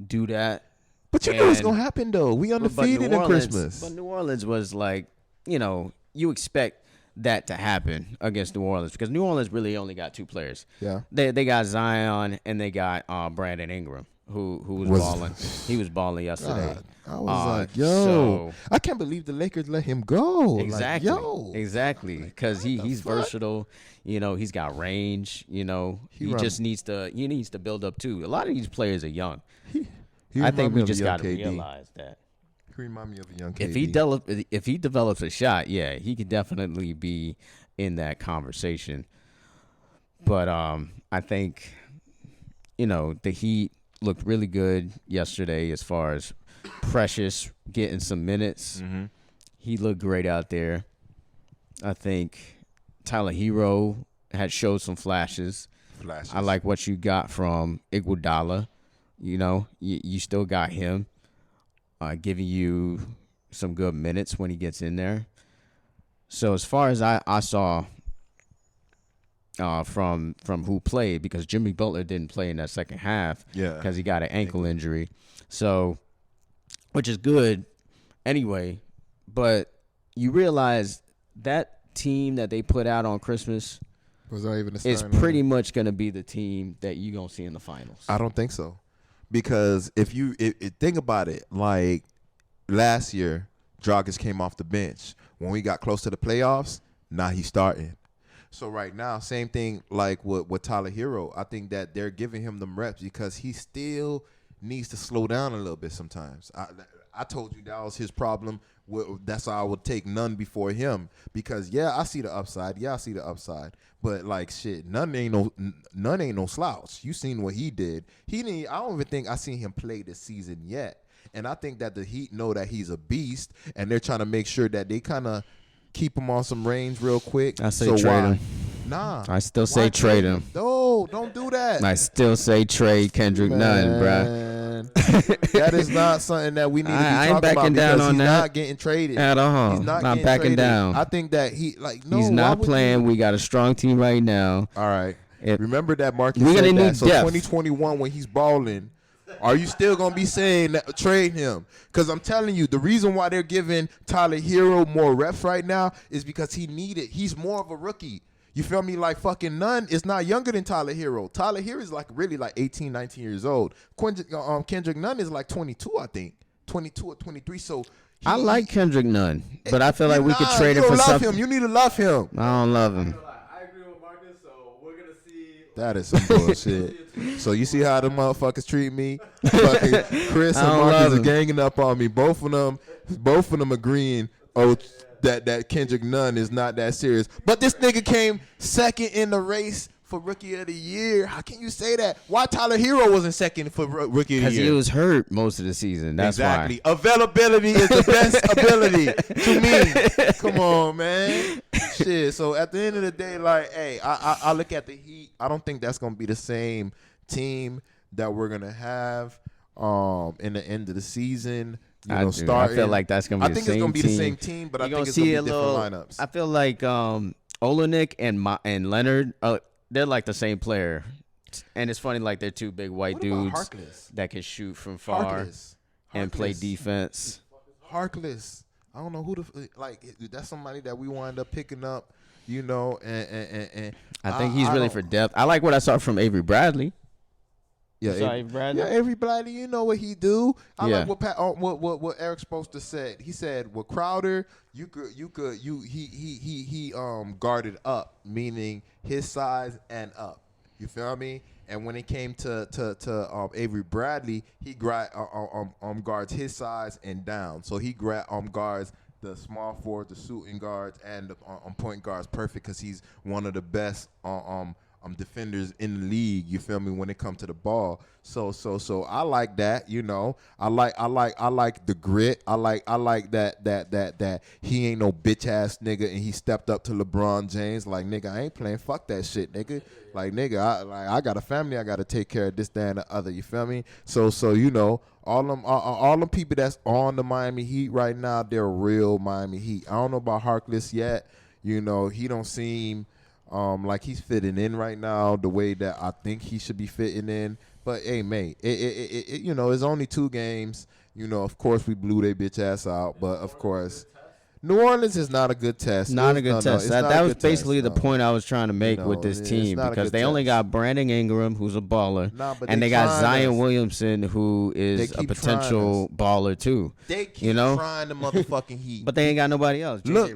do that. But you know what's gonna happen though. We undefeated in Christmas. But New Orleans was like, you expect that to happen against New Orleans, because New Orleans really only got 2 players. Yeah, they got Zion and they got Brandon Ingram, who was balling. He was balling yesterday. God, I was yo, I can't believe the Lakers let him go. Exactly, exactly, because he's versatile. He's got range. He just needs to build up too. A lot of these players are young. I think we just got to realize that. He remind me of a young KD. If he develops a shot, yeah, he could definitely be in that conversation. But I think, the Heat looked really good yesterday as far as Precious getting some minutes. Mm-hmm. He looked great out there. I think Tyler Hero had showed some flashes. I like what you got from Iguodala. You still got him. Giving you some good minutes when he gets in there. So as far as I saw from who played, because Jimmy Butler didn't play in that second half because he got an ankle injury. So, which is good anyway, but you realize that team that they put out on Christmas was not even is pretty much going to be the team that you're going to see in the finals. I don't think so. Because if you think about it, like last year, Dragic came off the bench. When we got close to the playoffs, now he's starting. So right now, same thing like with Tyler Hero. I think that they're giving him them reps because he still needs to slow down a little bit sometimes. I told you that was his problem. That's why I would take Nunn before him because I see the upside. Yeah, I see the upside. But like shit, Nunn ain't no slouch. You seen what he did. I don't even think I seen him play this season yet. And I think that the Heat know that he's a beast, and they're trying to make sure that they kind of keep him on some range real quick. I say trade him. Nah. I still say trade him. No, don't do that. I still say trade Kendrick Nunn, bruh. That is not something that we need to be I ain't talking about backing down because on he's that not getting traded. at all. He's not backing traded. down. I think that he's not playing. We got a strong team right now. All right. Remember that Marcus we're said gonna that. need So depth. 2021 when he's balling, are you still going to be saying that, trade him? Because I'm telling you, the reason why they're giving Tyler Hero more reps right now is because he's more of a rookie. You feel me? Like fucking Nunn is not younger than Tyler Hero. Tyler Hero is like really like 18, 19 years old. Kendrick Nunn is like 22, I think. 22 or 23. So I like Kendrick Nunn, but I feel like we could trade him for something. You need to love him. I don't love him. I agree with Marcus, so we're gonna see. That is some bullshit. So you see how the motherfuckers treat me? Fucking Chris and Marcus are ganging up on me. Both of them agreeing. That Kendrick Nunn is not that serious. But this nigga came second in the race for Rookie of the Year. How can you say that? Why Tyler Hero wasn't second for Rookie of the Year? Because he was hurt most of the season. That's exactly. why. Availability is the best ability to me. Come on, man. Shit. So at the end of the day, like, hey, I look at the Heat. I don't think that's gonna be the same team that we're gonna have in the end of the season. I feel like that's gonna be. I think it's gonna be the same team, but I think it's gonna be different lineups. I feel like Olenek and Leonard, they're like the same player, and it's funny like they're two big white dudes that can shoot from far and play defense. Harkless, I don't know who that's somebody that we wind up picking up, and I think he's really for depth. I like what I saw from Avery Bradley. Yeah, Avery Bradley, you know what he do. I like what Eric Spoelstra said. He said with Crowder, he guarded up, meaning his size and up. You feel me? And when it came to Avery Bradley, he guards his size and down. So he guards the small forward, the shooting guards, and the point guards perfect because he's one of the best defenders in the league. You feel me? When it comes to the ball, so I like that. I like the grit. I like that he ain't no bitch ass nigga, and he stepped up to LeBron James. Like nigga, I ain't playing. Fuck that shit, nigga. Like nigga, I got a family. I got to take care of this, that, and the other. You feel me? So all them people that's on the Miami Heat right now, they're real Miami Heat. I don't know about Harkless yet. He don't seem like he's fitting in right now the way that I think he should be fitting in. But hey, mate, it's only 2 games. Of course we blew their bitch ass out, but of course New Orleans is not a good test. Not a good test. That was basically the point I was trying to make with this team because they only got Brandon Ingram, who's a baller, and they got Zion Williamson, who is a potential baller too. They keep trying the motherfucking Heat, but they ain't got nobody else. Look,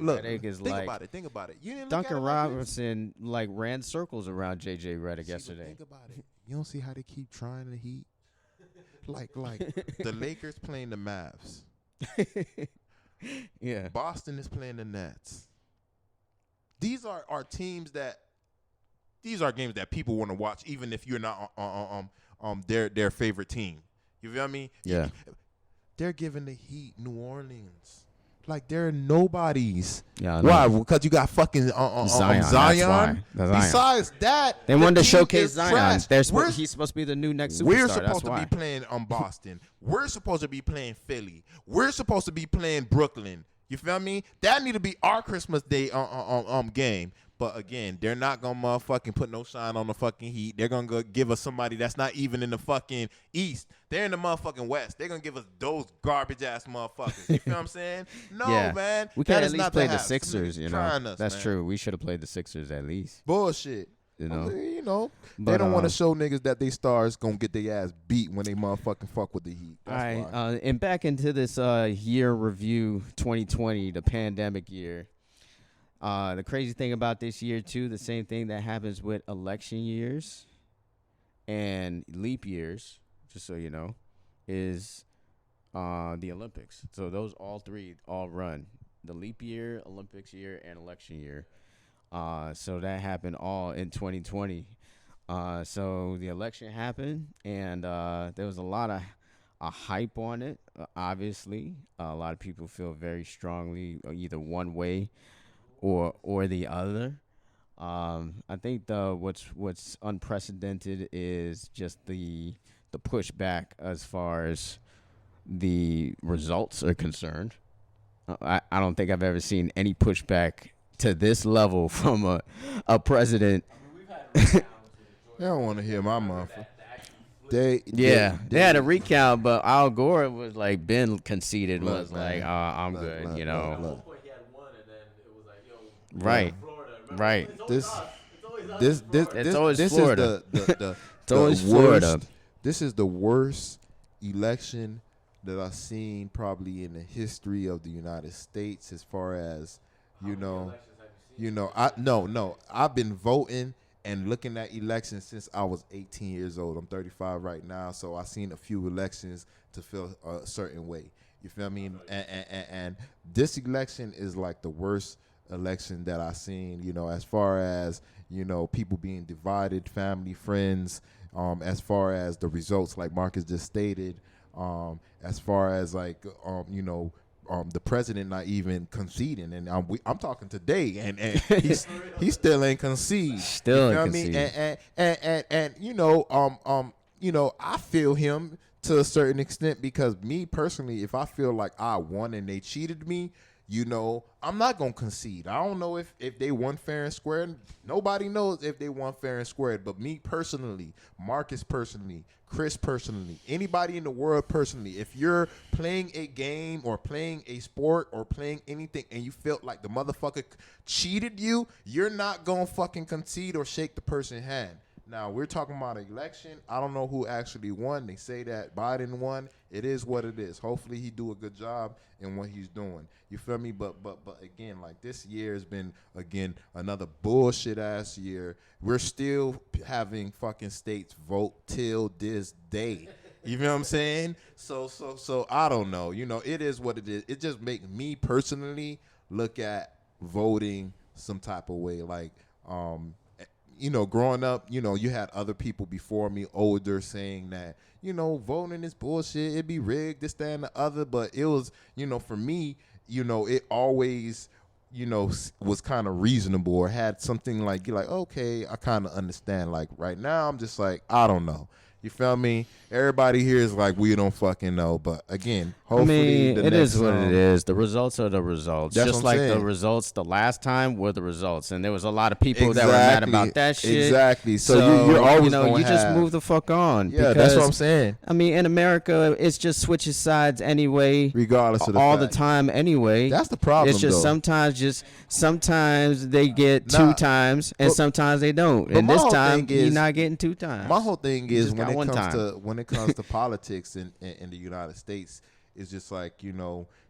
think about it. Duncan Robinson ran circles around JJ Redick yesterday. Think about it. You don't see how they keep trying the Heat, like the Lakers playing the Mavs. Yeah, Boston is playing the Nets. These are teams these are games that people want to watch, even if you're not their favorite team. You feel me? Yeah. They're giving the Heat New Orleans like they're nobodies. Yeah. Why? Because you got fucking Zion. That's Besides that, they wanted to showcase Zion. He's supposed to be the new next superstar. We're supposed to be playing Boston. We're supposed to be playing Philly. We're supposed to be playing Brooklyn. You feel me? That need to be our Christmas Day game. But again, they're not gonna motherfucking put no shine on the fucking Heat. They're gonna go give us somebody that's not even in the fucking East. They're in the motherfucking West. They're gonna give us those garbage ass motherfuckers. You feel what I'm saying? No, man. We can at least play the Sixers. That's true. We should have played the Sixers at least. Bullshit. They don't want to show niggas that they stars gonna get their ass beat when they motherfucking fuck with the Heat. That's why. And back into this year review 2020, the pandemic year. The crazy thing about this year too, the same thing that happens with election years and leap years, just so you know, is the Olympics. So those all three all run the leap year, Olympics year, and election year. So that happened all in 2020. So the election happened, and there was a lot of hype on it. Obviously, a lot of people feel very strongly either one way or the other. I think what's unprecedented is just the pushback as far as the results are concerned. I don't think I've ever seen any pushback to this level from a president. They don't want to hear my motherfucker. They had a recount, but Al Gore was like Ben conceded, was like, I'm good, you know. At one point he had one, and then it was like, yo, Right. Florida. Right. It's always This Florida. is the It's always the Florida. worst. This is the worst election that I've seen probably in the history of the United States, as far as I've been voting and looking at elections since I was 18 years old. I'm 35 right now, so I've seen a few elections to feel a certain way. You feel me? And this election is like the worst election that I've seen, as far as, people being divided, family, friends, as far as the results, like Marcus just stated, as far as like, the president not even conceding, and I'm talking today, and he still ain't concede. Still you know ain't what I mean? concede. And I feel him to a certain extent, because me personally, if I feel like I won and they cheated me, I'm not gonna concede. I don't know if they won fair and square. Nobody knows if they won fair and square. But me personally, Marcus personally, Chris personally, anybody in the world personally, if you're playing a game or playing a sport or playing anything and you felt like the motherfucker cheated you, you're not gonna fucking concede or shake the person's hand. Now, we're talking about an election. I don't know who actually won. They say that Biden won. It is what it is. Hopefully he do a good job in what he's doing. You feel me? But again, like, this year has been, again, another bullshit ass year. We're still having fucking states vote till this day. You know what I'm saying? So I don't know. It is what it is. It just makes me personally look at voting some type of way. Like, growing up, you had other people before me, older, saying that, voting is bullshit. It'd be rigged, this, that, and the other. But it was, for me, it always, was kind of reasonable, or had something like, you're like, okay, I kind of understand. Like, right now, I'm just like, I don't know. You feel me? Everybody here is like, we don't fucking know. But again, hopefully it is what it is. The results are the results. That's Just what I'm like the saying. results the last time were the results. And there was a lot of people that were mad about that shit. Exactly. So you're always going to just move the fuck on. Yeah, that's what I'm saying. I mean, in America, it's just switches sides anyway. Regardless of the all fact. the time anyway. That's the problem, It's just though. sometimes they get two times and sometimes they don't. but And my this whole time, thing is- you're not getting two times. My whole thing is, just got one time. when it comes to politics in the United States, it's just like,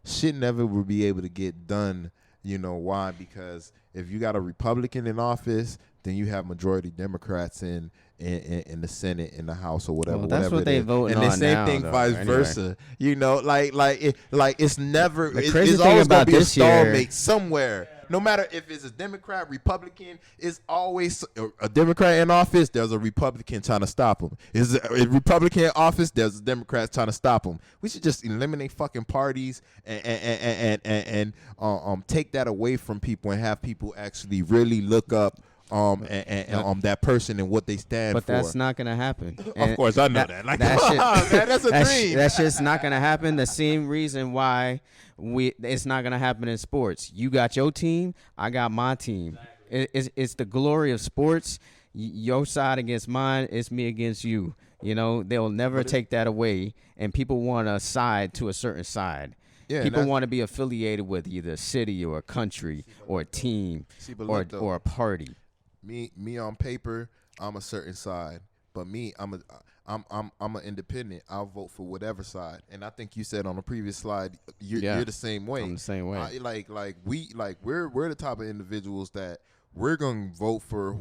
shit never will be able to get done. Why? Because if you got a Republican in office, then you have majority Democrats in the Senate, in the House, or whatever. Well, that's whatever what it they is. voting and the on same now, thing, though, vice anyway. versa. Like it's never. The It's crazy thing always gonna about be a this year- stalemate somewhere. No matter if it's a Democrat, Republican, it's always a Democrat in office. There's a Republican trying to stop him. Is a Republican in office? There's a Democrat trying to stop him. We should just eliminate fucking parties and take that away from people and have people actually really look up that person and what they stand for. But that's not gonna happen. Of course, I know that. Like, that come shit- on, man, that's a dream. That's just not gonna happen. The same reason why it's not gonna happen in sports. You got your team, I got my team. It's the glory of sports. Your side against mine, it's me against you. They'll never take that away. And people want to side to a certain side. Yeah, people want to be affiliated with either a city or a country or a team or a party. Me on paper, I'm a certain side, but me, I'm an independent. I'll vote for whatever side. And I think you said on the previous slide, you're the same way. I'm the same way. We're the type of individuals that we're gonna vote for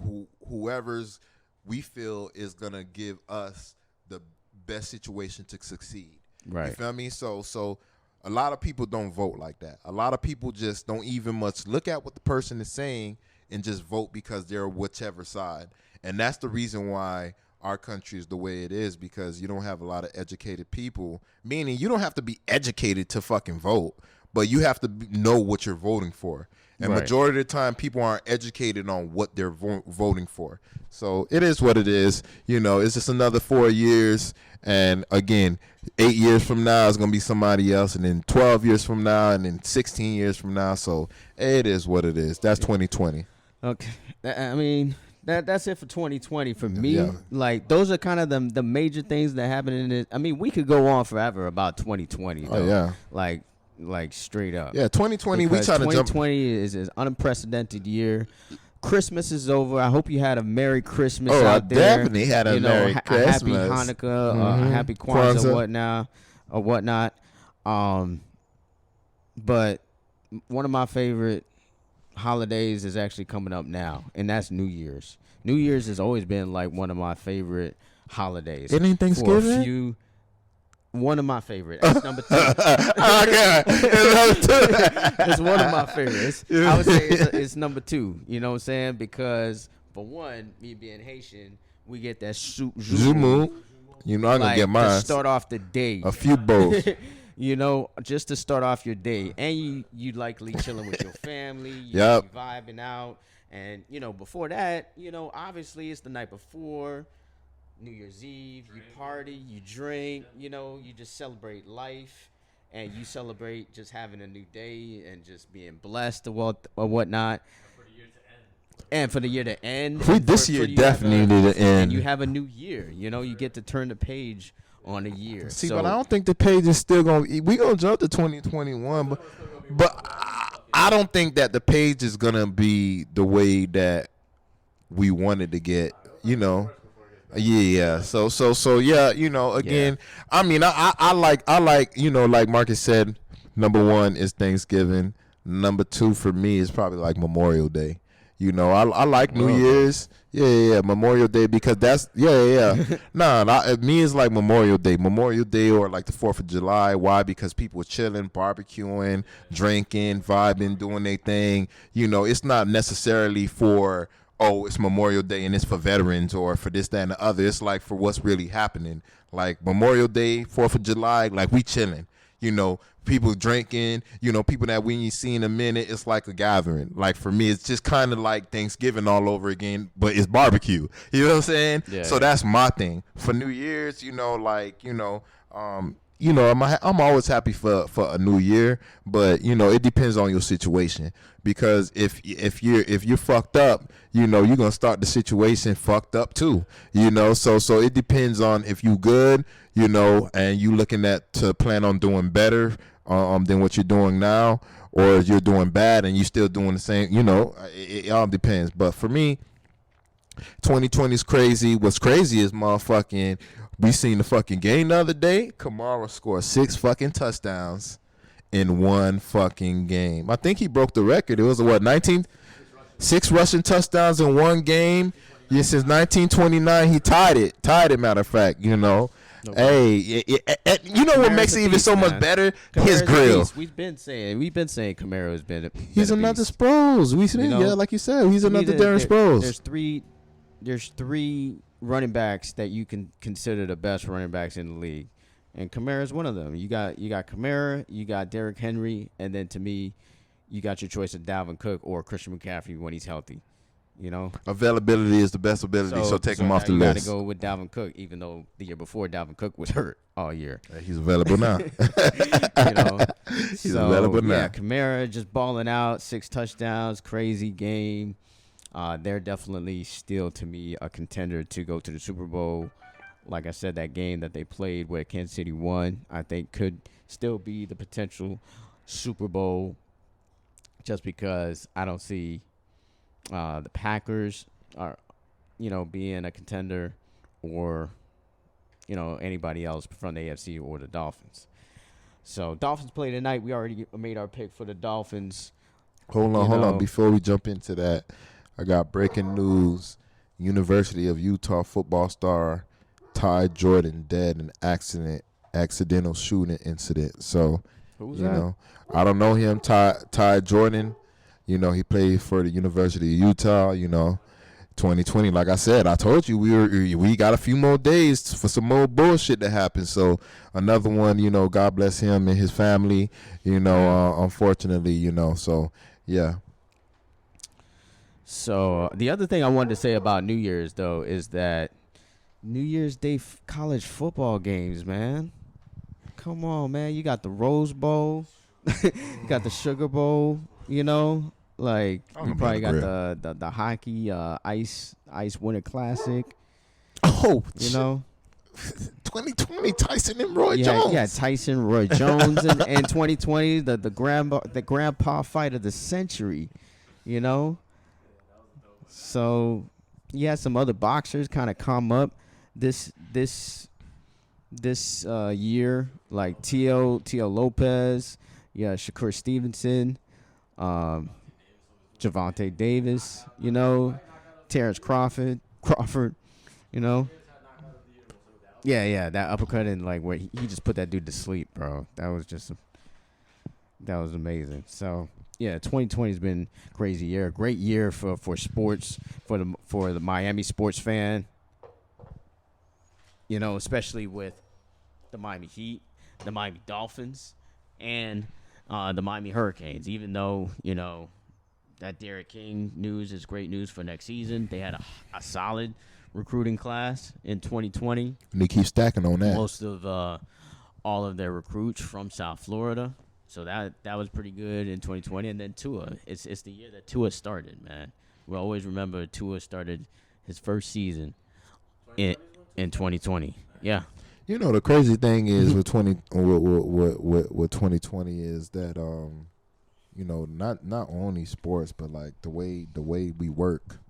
whoever's we feel is gonna give us the best situation to succeed. Right. You feel me? So a lot of people don't vote like that. A lot of people just don't even much look at what the person is saying and just vote because they're whichever side. And that's the reason why our country is the way it is, because you don't have a lot of educated people, meaning you don't have to be educated to fucking vote, but you have to know what you're voting for. And Right. majority of the time, people aren't educated on what they're voting for. So it is what it is. You know, it's just another 4 years. And again, 8 years from now is going to be somebody else. And then 12 years from now, and then 16 years from now. So it is what it is. That's 2020. Okay. I mean, that's it for 2020 for me. Yeah. Like, those are kind of the major things that happen in it. I mean, we could go on forever about 2020. Though. Oh, yeah. Like straight up. Yeah, 2020, we Because trying to jump. 2020 is an unprecedented year. Christmas is over. I hope you had a Merry Christmas Oh, I out there. definitely had a you know, Merry a happy Christmas. Hanukkah, a happy Kwanzaa, whatnot. But one of my favorite holidays is actually coming up now, and that's New Year's. New Year's has always been like one of my favorite holidays. It ain't Thanksgiving? One of my favorites. That's number 2. Okay. It's one of my favorites. I would say it's number 2. You know what I'm saying? Because for one, me being Haitian, we get that Zumu. You know I'm going to get mine. To start off the day. A few bowls. You know, just to start off your day. And you likely chilling with your family. You vibing out. And, you know, before that, you know, obviously it's the night before. New Year's Eve, you party, you drink, you know, you just celebrate life, and you celebrate just having a new day and just being blessed or whatnot. And for the year to end. This year definitely need to end. And you have a new year. You know, you get to turn the page on a year. See, but I don't think the page is still going to – we're going to jump to 2021, but I don't think that the page is going to be the way that we wanted to get, you know. Yeah. So yeah, you know, again, I mean, I like, you know, like Marcus said, number 1 is Thanksgiving. Number 2 for me is probably like Memorial Day. You know, I like New Year's. Yeah, Memorial Day, because that's, me it's like Memorial Day or like the 4th of July. Why? Because people are chilling, barbecuing, drinking, vibing, doing their thing. You know, it's not necessarily for, oh, it's Memorial Day and it's for veterans or for this, that, and the other. It's like for what's really happening. Like Memorial Day, 4th of July, like we chilling. You know, people drinking, you know, people that we ain't seen in a minute. It's like a gathering. Like for me, it's just kind of like Thanksgiving all over again, but it's barbecue. You know what I'm saying? Yeah, so that's my thing. For New Year's, you know, like, I'm always happy for a new year, but you know, it depends on your situation. Because if you're fucked up, you know, you're gonna start the situation fucked up too. You know, so it depends on if you good, you know, and you looking to plan on doing better than what you're doing now, or you're doing bad and you still doing the same. You know, it all depends. But for me, 2020 is crazy. What's crazy is motherfucking. We seen the fucking game the other day. Kamara scored 6 fucking touchdowns in one fucking game. I think he broke the record. It was 6 rushing touchdowns in one game. Yeah, since 1929, he tied it. Matter of fact, you know. Hey, you know what makes it even so much better? His grill. We've been saying Kamara has been. He's another Sproles. Like you said, he's another Darren Sproles. There's three running backs that you can consider the best running backs in the league, and Kamara is one of them. You got Kamara, you got Derrick Henry, and then to me, you got your choice of Dalvin Cook or Christian McCaffrey when he's healthy. You know, availability is the best ability, so take him off the list. You got to go with Dalvin Cook, even though the year before Dalvin Cook was hurt all year. He's available now. You know, he's available now. Yeah, Kamara just balling out, 6 touchdowns, crazy game. They're definitely still, to me, a contender to go to the Super Bowl. Like I said, that game that they played where Kansas City won, I think could still be the potential Super Bowl, just because I don't see the Packers are, being a contender, or, anybody else from the AFC or the Dolphins. So Dolphins play tonight. We already made our pick for the Dolphins. Hold on. Before we jump into that, I got breaking news. University of Utah football star Ty Jordan dead in accident accidental shooting incident. So, Who's you that? know, I don't know him. Ty Jordan, you know, he played for the University of Utah. You know, 2020. Like I said, I told you we got a few more days for some more bullshit to happen. So another one, you know, God bless him and his family. You know, unfortunately, you know. So yeah. So the other thing I wanted to say about New Year's though is that New Year's Day college football games, man. Come on, man. You got the Rose Bowl, you got the Sugar Bowl. You know, like you probably got the hockey ice Winter Classic. Oh, you know. 2020 Tyson and Roy Jones. Yeah, Tyson, Roy Jones, and 2020 the grandpa fight of the century. You know. So, you had some other boxers kind of come up this year, like Tio Lopez, Shakur Stevenson, Javante Davis, you know, Terrence Crawford, you know. Yeah, that uppercut and like where he just put that dude to sleep, bro. That was amazing. So. Yeah, 2020 has been a crazy year. Great year for sports, for the Miami sports fan. You know, especially with the Miami Heat, the Miami Dolphins, and the Miami Hurricanes. Even though, you know, that Derek King news is great news for next season. They had a solid recruiting class in 2020. And they keep stacking on that. Most of all of their recruits from South Florida. So that was pretty good in 2020. And then Tua, it's the year that Tua started, man. We'll always remember Tua started his first season in 2020. Yeah. You know, the crazy thing is with 2020 is that you know, not only sports, but like the way we work,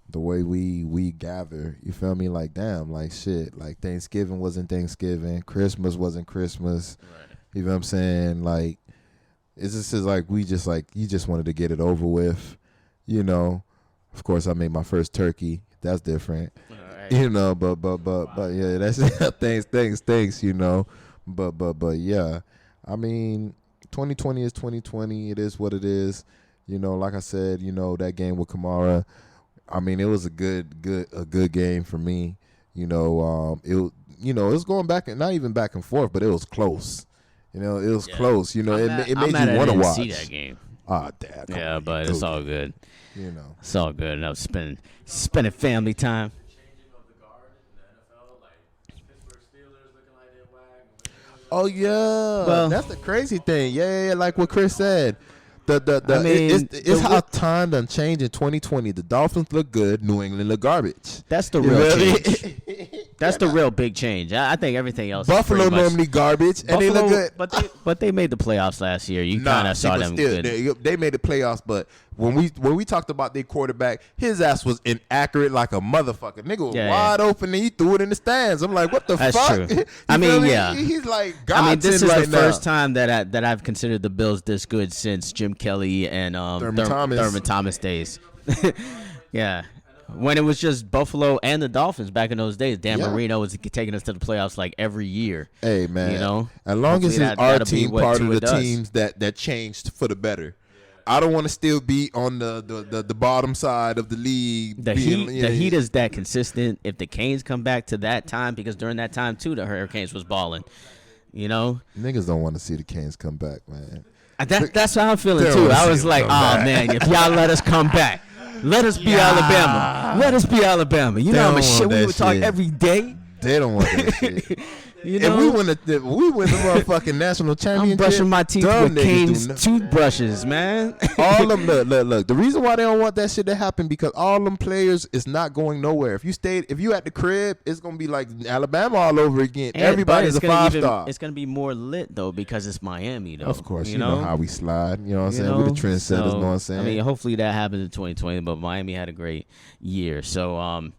the way we gather. You feel me? Like damn, like shit. Like Thanksgiving wasn't Thanksgiving, Christmas wasn't Christmas. Right. You know what I'm saying? Like, it's just like you just wanted to get it over with, you know. Of course, I made my first turkey. That's different, right. You know. But yeah, that's thanks, you know. But yeah, I mean, 2020 is 2020. It is what it is, you know. Like I said, you know, that game with Kamara. I mean, it was a good game for me, you know. It was going back and not even back and forth, but it was close. You know, it was close. You know, it made you want to watch. See that game. Ah, Dad. Yeah, but it's all good. You know, it's all good. And I was spending family time. Oh yeah, well, that's the crazy thing. Yeah, like what Chris said. It's how time done changed in 2020. The Dolphins look good. New England look garbage. That's the real change. That's the real big change. I think everything else. Buffalo normally garbage, and they look good. But they made the playoffs last year. You kind of saw them good. They made the playoffs, but when we talked about their quarterback, his ass was inaccurate like a motherfucker. Nigga was wide open, and he threw it in the stands. I'm like, what the fuck? That's true. I mean, yeah. He's like God. I mean, this is the first time that I've considered the Bills this good since Jim Kelly and Thurman Thomas days. Yeah. When it was just Buffalo and the Dolphins back in those days, Dan Marino was taking us to the playoffs like every year. Hey man, you know, as long as it's our team part of the teams that changed for the better. I don't want to still be on the bottom side of the league. The Heat is that consistent. If the Canes come back to that time, because during that time too, the Hurricanes was balling. You know, niggas don't want to see the Canes come back, man. That's how I'm feeling too. I was like, oh man, if y'all let us come back. Let us be Alabama. Let us be Alabama. You know how much shit we would talk every day? They don't want that shit. You know? If we win the motherfucking national championship, I'm brushing my teeth with Cane's toothbrushes, man. All them look. The reason why they don't want that shit to happen because all them players is not going nowhere. If you at the crib, it's gonna be like Alabama all over again. Everybody's a 5-star. It's gonna be more lit though because it's Miami though. Of course, you know how we slide. You know what I'm saying? We're the trendsetters. So, you know what I'm saying? I mean, hopefully that happens in 2020. But Miami had a great year. So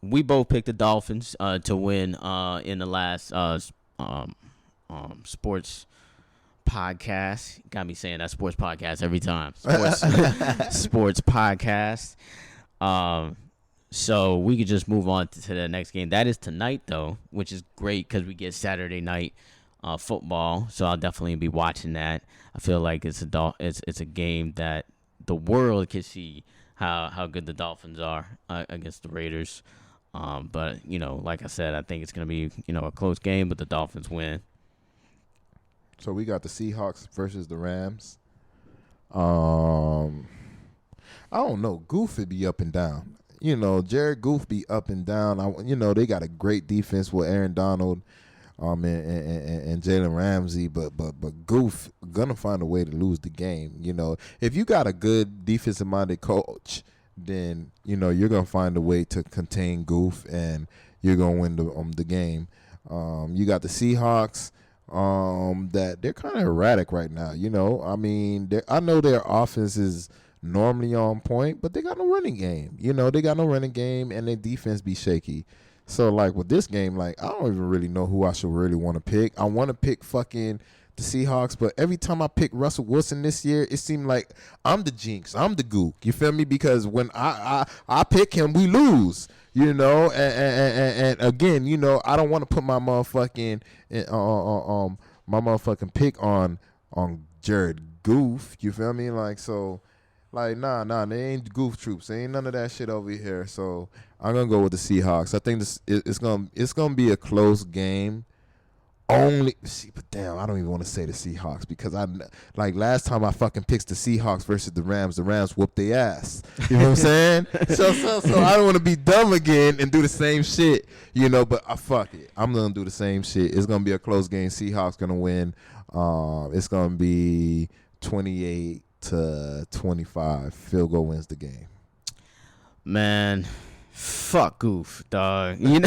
we both picked the Dolphins to win in the last sports podcast. Got me saying that sports podcast every time. Sports podcast. So we could just move on to the next game. That is tonight, though, which is great because we get Saturday night football. So I'll definitely be watching that. I feel like it's a game that the world can see how good the Dolphins are against the Raiders. But, like I said, I think it's going to be, a close game, but the Dolphins win. So we got the Seahawks versus the Rams. I don't know. Goof would be up and down. Jared Goof be up and down. They got a great defense with Aaron Donald and Jalen Ramsey, but Goof gonna find a way to lose the game. If you got a good defensive-minded coach, then, you're going to find a way to contain Goof, and you're going to win the game. You got the Seahawks. That they're kind of erratic right now. I know their offense is normally on point, but they got no running game. They got no running game, and their defense be shaky. So, with this game, I don't even really know who I should really want to pick. I want to pick fucking the Seahawks, but every time I pick Russell Wilson this year, it seemed like I'm the jinx. I'm the gook. You feel me? Because when I pick him, we lose. And again, I don't want to put my motherfucking pick on Jared Goof. You feel me? Nah, they ain't Goof troops. They ain't none of that shit over here. So I'm gonna go with the Seahawks. I think it's gonna be a close game. But damn, I don't even want to say the Seahawks because last time I fucking picked the Seahawks versus the Rams whooped their ass. You know what I'm saying? So I don't want to be dumb again and do the same shit. But fuck it, I'm gonna do the same shit. It's gonna be a close game. Seahawks gonna win. It's gonna be 28-25. Field goal wins the game. Man. Fuck Goof, dog. You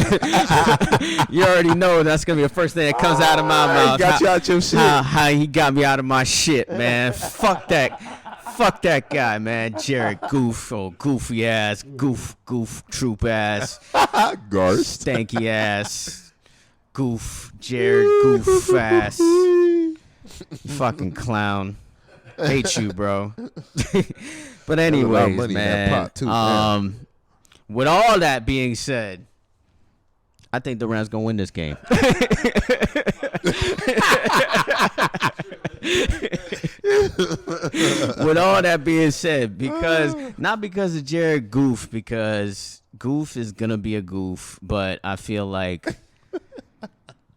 already know that's gonna be the first thing that comes out of my mouth. Got you out your shit. How he got me out of my shit, man. Fuck that guy, man. Jared Goof, goofy ass, goof troop ass, Garst, stanky ass, Goof, Jared Goof ass, fucking clown. Hate you, bro. But anyways, man. With all that being said, I think the Rams gonna win this game. With all that being said, not because of Jared Goof, because Goof is gonna be a goof, but I feel like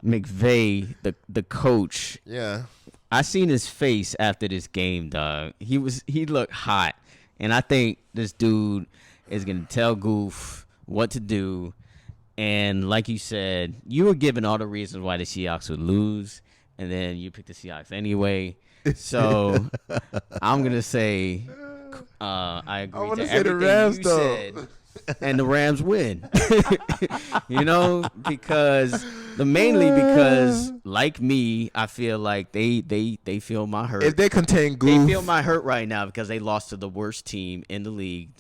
McVay, the coach. Yeah. I seen his face after this game, dog. He looked hot, and I think this dude is going to tell Goof what to do. And like you said, you were given all the reasons why the Seahawks would lose, and then you picked the Seahawks anyway. So I'm going to say I agree to everything the Rams, you said, and the Rams win. Mainly because, like me, I feel like they feel my hurt. If they contain Goof. They feel my hurt right now because they lost to the worst team in the league.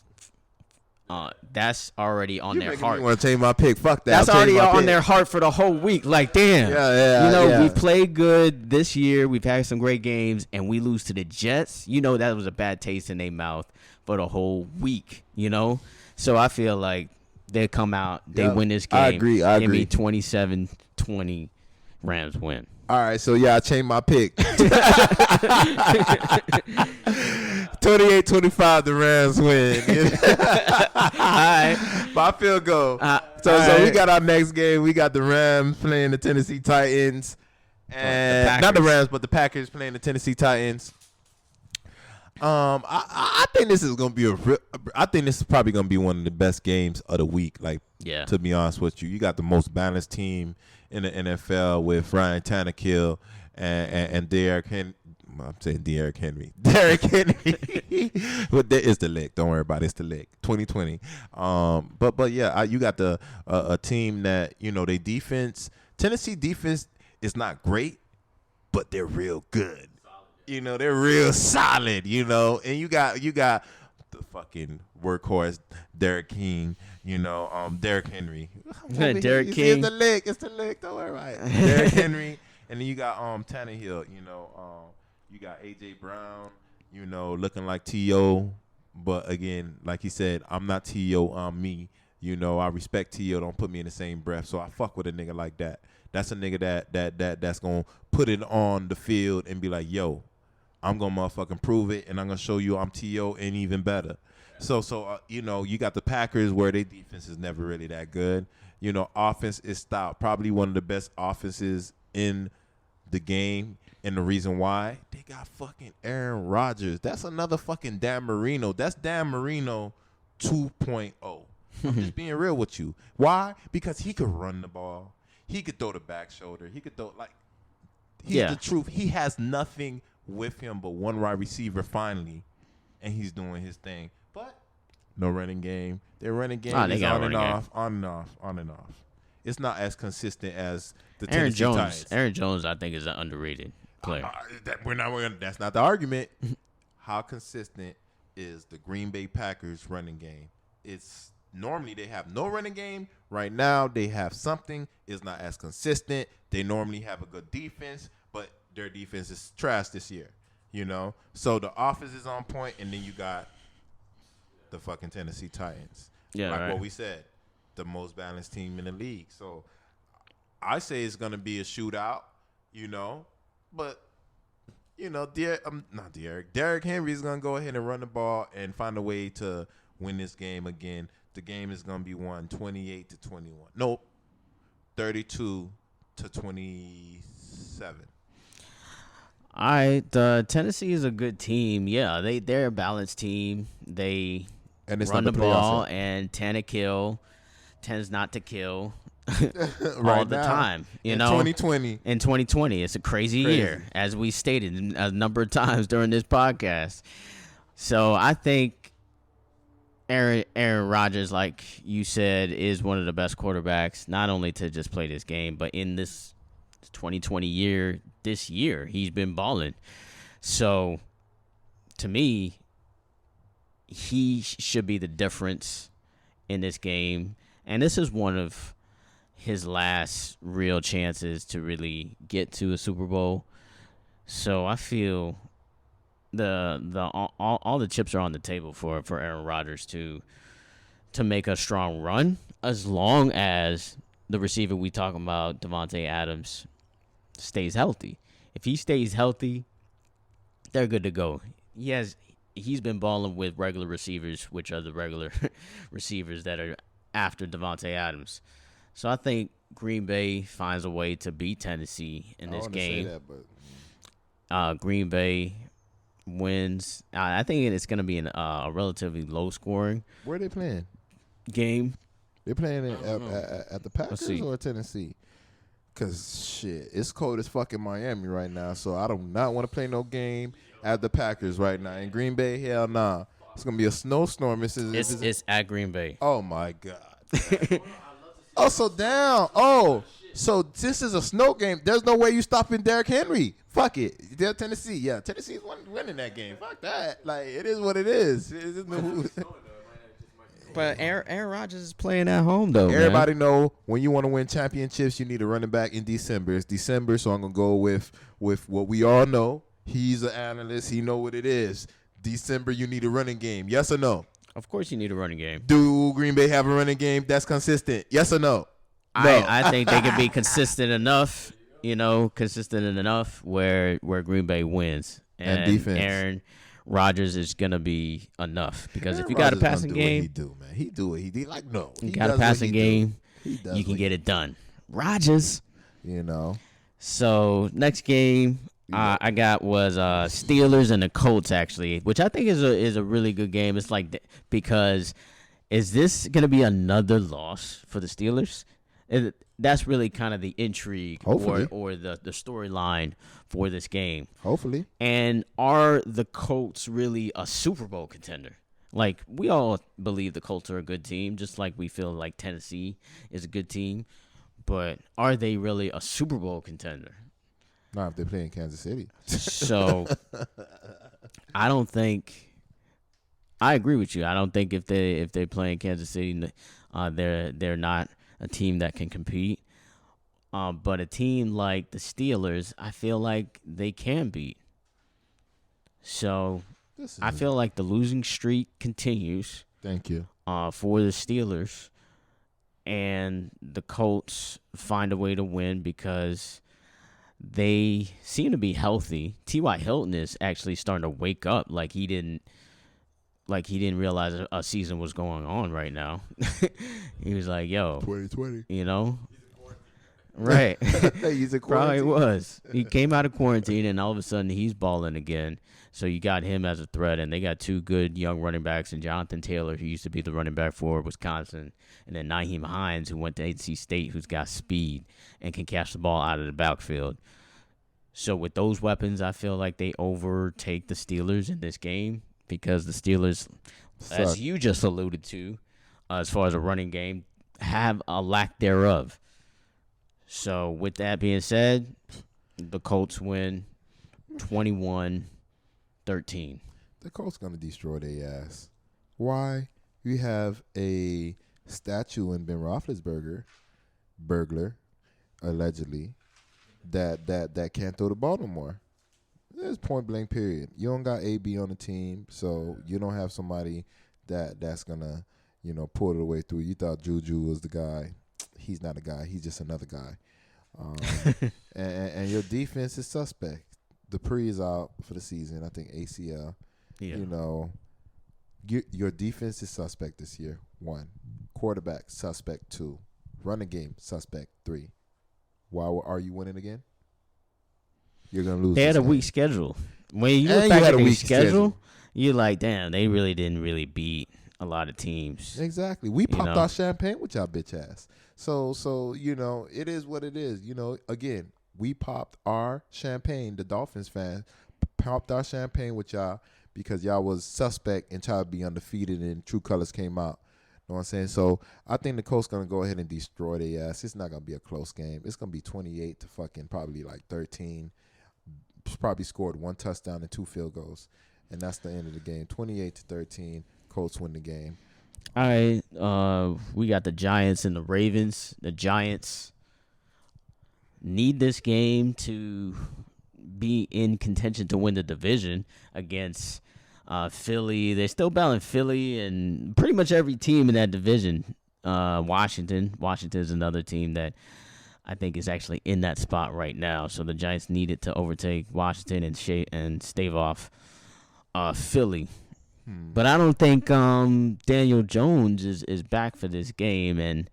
That's already on their heart. You want to change my pick? Fuck that. That's already on their heart for the whole week. Like, damn. Yeah. We've played good this year. We've had some great games, and we lose to the Jets. That was a bad taste in their mouth for the whole week. So I feel like they come out, they win this game. I agree. Give me 27-20. Rams win. All right, so I changed my pick. 28-25, the Rams win. All right, by field goal. So we got our next game. We got the Rams playing the Tennessee Titans, and not the Rams, but the Packers playing the Tennessee Titans. I think this is gonna be I think this is probably gonna be one of the best games of the week. To be honest with you, you got the most balanced team in the NFL with Ryan Tannehill and Derrick Henry. I'm saying Derrick Henry. Derrick Henry. But it's the lick. Don't worry about it. It's the lick. 2020. But you got a team that they defense. Tennessee defense is not great, but they're real good. They're real solid. And you got the fucking workhorse Derrick King. Derrick Henry. Derrick King. It's the lick. Don't worry about it. Derrick Henry. And then you got Tannehill. You got A.J. Brown. Looking like T.O. But again, like he said, I'm not T.O. I'm me. You know, I respect T.O. Don't put me in the same breath. So I fuck with a nigga like that. That's a nigga that's gonna put it on the field and be like, yo, I'm gonna motherfucking prove it, and I'm gonna show you I'm T.O. and even better. So you know, you got the Packers where their defense is never really that good. You know, offense is stout, probably one of the best offenses in the game, and the reason why they got fucking Aaron Rodgers. That's another fucking Dan Marino. That's Dan Marino 2.0. I'm just being real with you. Why? Because he could run the ball. He could throw the back shoulder. He could throw, like, he's the truth. He has nothing with him but one wide receiver finally, and he's doing his thing. But no running game. Their running game is on and off, on and off, on and off. It's not as consistent as the Tennessee Titans. Aaron Jones, I think, is an underrated player. That's not the argument. How consistent is the Green Bay Packers running game? It's normally they have no running game. Right now they have something. It's not as consistent. They normally have a good defense, but their defense is trash this year. You know, so the offense is on point, and then you got the fucking Tennessee Titans. Yeah, like right. what we said, the most balanced team in the league. So I say it's gonna be a shootout. You know, but you know, Derrick Henry is gonna go ahead and run the ball and find a way to win this game again. The game is gonna be won 28-21. Nope, 32-27. All right, Tennessee is a good team. Yeah, they're a balanced team. They run the ball, and Tannehill tends not to kill all the time. You know, 2020. In 2020, it's a crazy year, as we stated a number of times during this podcast. So I think Aaron Rodgers, like you said, is one of the best quarterbacks, not only to just play this game, but in this 2020 year, this year, he's been balling. So, to me, he should be the difference in this game. And this is one of his last real chances to really get to a Super Bowl. So, I feel all the chips are on the table for Aaron Rodgers to make a strong run, as long as the receiver we talking about, Devontae Adams, stays healthy. If he stays healthy, they're good to go. He's been balling with regular receivers, which are the regular receivers that are after Devontae Adams. So I think Green Bay finds a way to beat Tennessee in this game. Say that, Green Bay wins. I think it's going to be a relatively low-scoring. Where are they playing? Game. They're playing at the Packers or Tennessee? Because, shit, it's cold as fucking Miami right now, so I do not want to play no game at the Packers right now. In Green Bay, hell nah. It's going to be a snowstorm. It's at Green Bay. Oh, my God. Oh, so down. Oh, so this is a snow game. There's no way you stopping Derrick Henry. Fuck it. They're Tennessee. Yeah, Tennessee's winning that game. Fuck that. Like, it is what it is. But Aaron Rodgers is playing at home, though. Everybody know when you want to win championships, you need a running back in December. It's December, so I'm going to go with what we all know. He's an analyst. He know what it is. December, you need a running game. Yes or no? Of course you need a running game. Do Green Bay have a running game that's consistent? Yes or no? No. I think they can be consistent enough, where Green Bay wins. And defense. Aaron Rodgers is going to be enough. Because Aaron if you got a Rodgers passing do game. He do, man. He do what he do. Like, no. You got a passing game, you can get it done. Rodgers. You know. So, next game I got was Steelers and the Colts, actually, which I think is a really good game. It's like, because is this going to be another loss for the Steelers? That's really kind of the intrigue or the storyline for this game. Hopefully. And are the Colts really a Super Bowl contender? Like, we all believe the Colts are a good team, just like we feel like Tennessee is a good team. But are they really a Super Bowl contender? Not if they play in Kansas City. So, I don't think – I agree with you. I don't think if they play in Kansas City, they're not a team that can compete. But a team like the Steelers, I feel like they can beat. So, I feel like the losing streak continues. Thank you. For the Steelers. and the Colts find a way to win because they seem to be healthy. T.Y. Hilton is actually starting to wake up like he didn't realize a season was going on right now. He was like, yo, 2020. you know? Right. He's in Probably quarantine. was. He came out of quarantine, and all of a sudden he's balling again. So you got him as a threat, and they got two good young running backs, and Jonathan Taylor, who used to be the running back for Wisconsin, and then Nyheim Hines, who went to NC State, who's got speed and can catch the ball out of the backfield. So with those weapons, I feel like they overtake the Steelers in this game because the Steelers, as you just alluded to, as far as a running game, have a lack thereof. So with that being said, the Colts win 21-13. The Colts gonna destroy their ass. Why? We have a statue in Ben Roethlisberger, burglar, allegedly, that can't throw the ball no more. There's point blank period. You don't got AB on the team, so you don't have somebody that's gonna, pull it away through. You thought Juju was the guy. He's not a guy. He's just another guy. And your defense is suspect. Dupree is out for the season. I think ACL. Yeah. Your defense is suspect this year. 1. Quarterback, suspect. 2. Running game, suspect. 3. Why are you winning again? You're going to lose. They had a game. weak schedule. When you look And back you had at a their weak schedule, you're like, damn, they really didn't really beat a lot of teams. Exactly. We popped know? our champagne with y'all bitch ass. So it is what it is. Again, we popped our champagne, the Dolphins fans, popped our champagne with y'all because y'all was suspect and tried to be undefeated and true colors came out. Know what I'm saying? So I think the Colts going to go ahead and destroy their ass. It's not going to be a close game. It's going to be 28 to fucking probably like 13. Probably scored 1 touchdown and 2 field goals. And that's the end of the game. 28 to 13. Colts win the game. All right, we got the Giants and the Ravens. The Giants need this game to be in contention to win the division against Philly. They're still battling Philly and pretty much every team in that division. Washington is another team that I think is actually in that spot right now. So the Giants needed to overtake Washington and stave off Philly. But I don't think Daniel Jones is back for this game,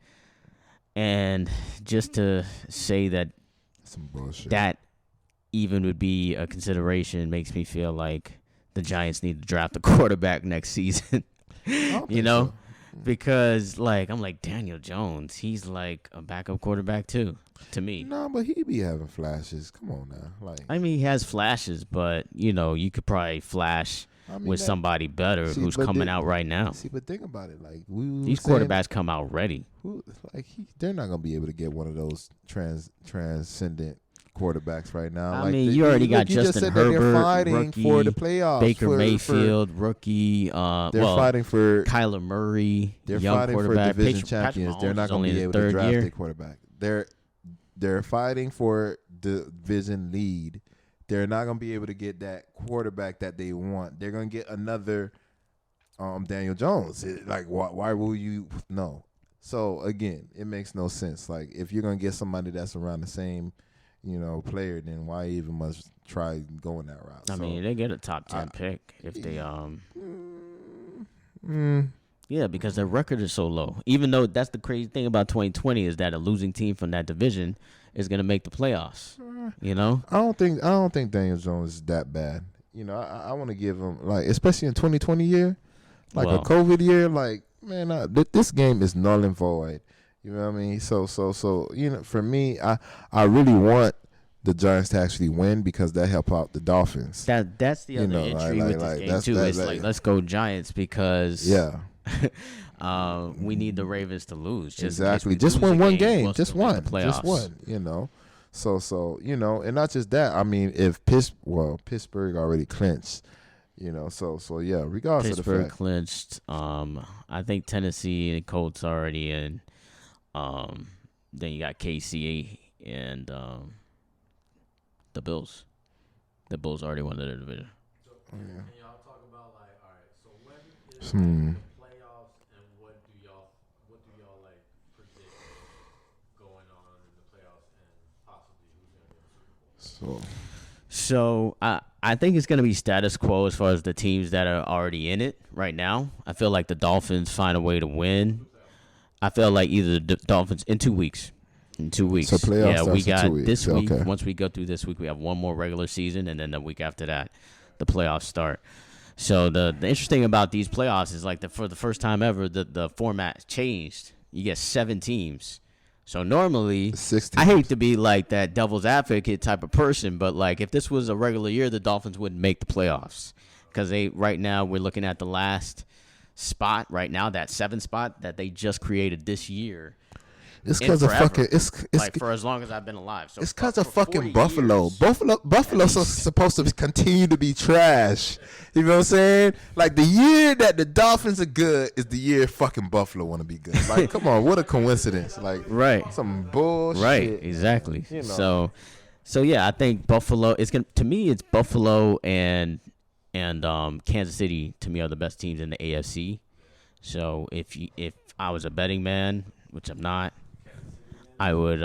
and just to say that Some bullshit. that even would be a consideration makes me feel like the Giants need to draft a quarterback next season. So. Because I'm like Daniel Jones, he's like a backup quarterback too to me. No, but he be having flashes. Come on now, I mean, he has flashes, but you could probably flash with somebody better who's coming out right now. See, but think about it. Like These quarterbacks come out ready. They're not gonna be able to get one of those transcendent quarterbacks right now. I mean, you already got Justin Herbert, they're fighting rookie, for the playoffs. Baker Mayfield, rookie. They're fighting for Kyler Murray. They're young fighting for quarterback. division Patrick champions. Mahomes They're not is going to only be in able his to third draft year. their quarterback. They're fighting for division lead. They're not going to be able to get that quarterback that they want. They're going to get another Daniel Jones. Why will you? No. So, again, it makes no sense. Like, if you're going to get somebody that's around the same, player, then why even must try going that route? I mean, they get a top 10 pick if they Yeah, because their record is so low. Even though that's the crazy thing about 2020 is that a losing team from that division is going to make the playoffs. I don't think Daniel Jones is that bad. I want to give him especially in 2020 year, a COVID year. Man, this game is null and void. You know what I mean? So for me, I really want the Giants to actually win because that help out the Dolphins. That's the other intrigue with this game too. It's let's go Giants because we need the Ravens to lose. Exactly. Just win one game. Just one. Just one. So and not just that. I mean, if Pittsburgh already clinched. So yeah. Regardless of the fact, Pittsburgh clinched. I think Tennessee and Colts already in. Then you got KC and the Bills. The Bills already won their division. So can y'all talk about all right, so when is the playoffs and what do y'all predict So I think it's going to be status quo as far as the teams that are already in it right now. I feel like the Dolphins find a way to win. I feel like either the Dolphins in 2 weeks. In 2 weeks. So playoffs yeah, we starts got in 2 weeks. this week. Okay. Once we go through this week, we have one more regular season, and then the week after that, the playoffs start. So the interesting about these playoffs is like for the first time ever, the format changed. You get 7 teams. So normally, 16. I hate to be like that devil's advocate type of person, but like if this was a regular year, the Dolphins wouldn't make the playoffs because right now we're looking at the last spot right now, that 7th spot that they just created this year. It's because of fucking. It's like for as long as I've been alive. So it's because of for fucking 40 Buffalo. years, Buffalo's supposed to continue to be trash. You know what I'm saying? Like the year that the Dolphins are good is the year fucking Buffalo want to be good. Like, come on, what a coincidence! Like, right, some bullshit. right, exactly. You know. So yeah, I think Buffalo. To me, it's Buffalo and Kansas City. To me, are the best teams in the AFC. So if I was a betting man, which I'm not, I would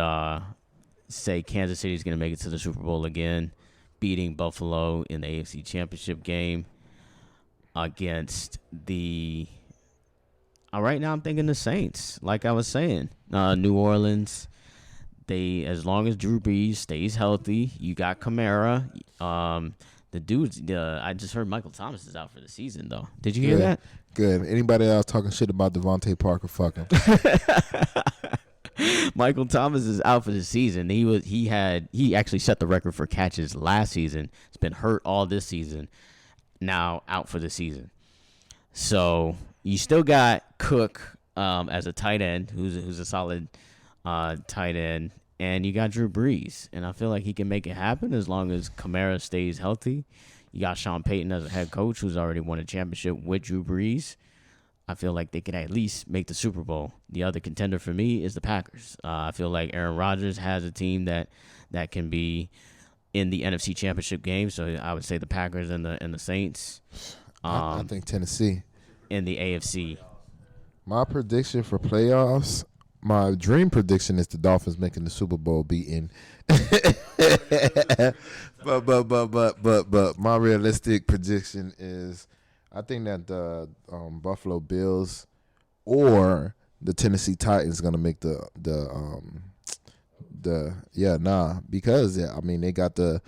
say Kansas City is going to make it to the Super Bowl again, beating Buffalo in the AFC Championship game against the. Right now, I'm thinking the Saints. Like I was saying, New Orleans. As long as Drew Brees stays healthy, you got Kamara. The dudes. I just heard Michael Thomas is out for the season, though. Did you hear that? Good. Anybody else talking shit about Devontae Parker? Fuck him. Michael Thomas is out for the season. He actually set the record for catches last season. He's been hurt all this season. Now out for the season. So you still got Cook as a tight end, who's a solid tight end, and you got Drew Brees, and I feel like he can make it happen as long as Kamara stays healthy. You got Sean Payton as a head coach, who's already won a championship with Drew Brees. I feel like they could at least make the Super Bowl. The other contender for me is the Packers. I feel like Aaron Rodgers has a team that can be in the NFC Championship game. So I would say the Packers and the Saints. I think Tennessee in the AFC. My prediction for playoffs. My dream prediction is the Dolphins making the Super Bowl, beating. but my realistic prediction is, I think that the Buffalo Bills or the Tennessee Titans gonna make because I mean they got the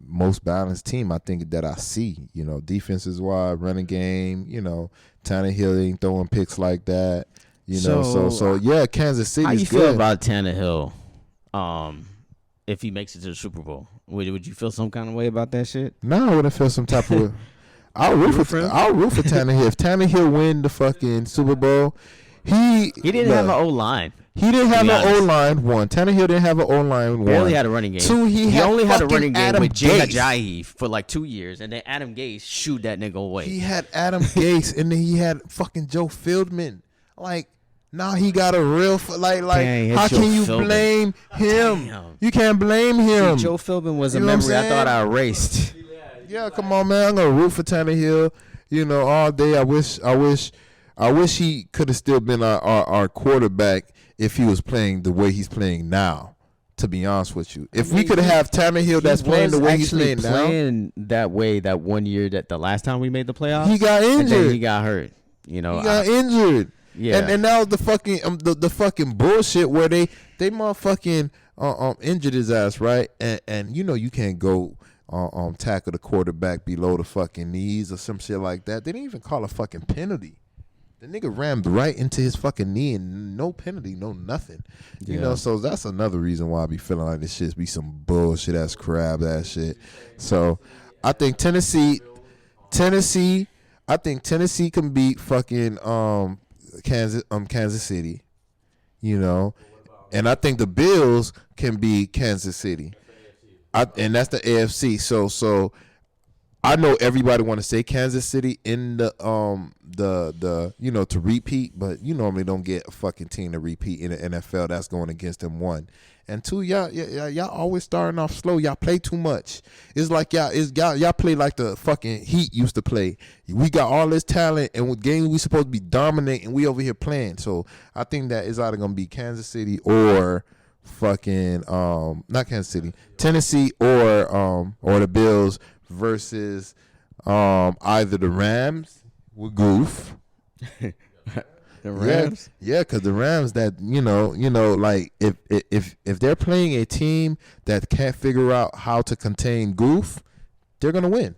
most balanced team I think that I see. You know, defenses wise, running game. You know, Tannehill ain't throwing picks like that. You know, so yeah, Kansas City. How you good. feel about Tannehill? If he makes it to the Super Bowl, would you feel some kind of way about that shit? No, I wouldn't feel some type of. I'll root for Tannehill. If Tannehill win the fucking Super Bowl, he didn't have an O-line. He didn't have an O-line. One, Tannehill didn't have an O-line. Barely had a running game. Two, he only had a running game Adam with Jay Gase. Ajayi for like 2 years, and then Adam Gase shoot that nigga away. He had Adam Gase, and then he had fucking Joe Fieldman. Like, now he got a real Dang, how Joe can you Philbin. blame him? Damn. You can't blame him. Joe Philbin was a You know what I'm memory I saying? thought I erased. Yeah, come on, man. I'm gonna root for Tannehill. You know, all day. I wish he could have still been our quarterback if he was playing the way he's playing now. To be honest with you, if we could have Tannehill that's playing the way he's playing now, that way that 1 year that the last time we made the playoffs, he got and then injured. he got hurt. You know, He got injured. Yeah, and that was the fucking the fucking bullshit where they motherfucking injured his ass, right? And you know you can't go tackle the quarterback below the fucking knees or some shit like that. They didn't even call a fucking penalty. The nigga rammed right into his fucking knee and no penalty, no nothing. You know, so that's another reason why I be feeling like this shit be some bullshit ass crab ass shit. So I think Tennessee can beat fucking Kansas City, you know, and I think the Bills can beat Kansas City, and that's the AFC. So I know everybody want to say Kansas City in the you know to repeat, but you normally don't get a fucking team to repeat in the NFL. That's going against them. One and two, y'all always starting off slow. Y'all play too much. It's like y'all play like the fucking Heat used to play. We got all this talent, and with games we supposed to be dominating, we over here playing. So I think that is either gonna be Kansas City or fucking not Kansas City, Tennessee or the Bills versus either the Rams with Goof. The Rams? Yeah, because the Rams that like if they're playing a team that can't figure out how to contain Goof, they're gonna win.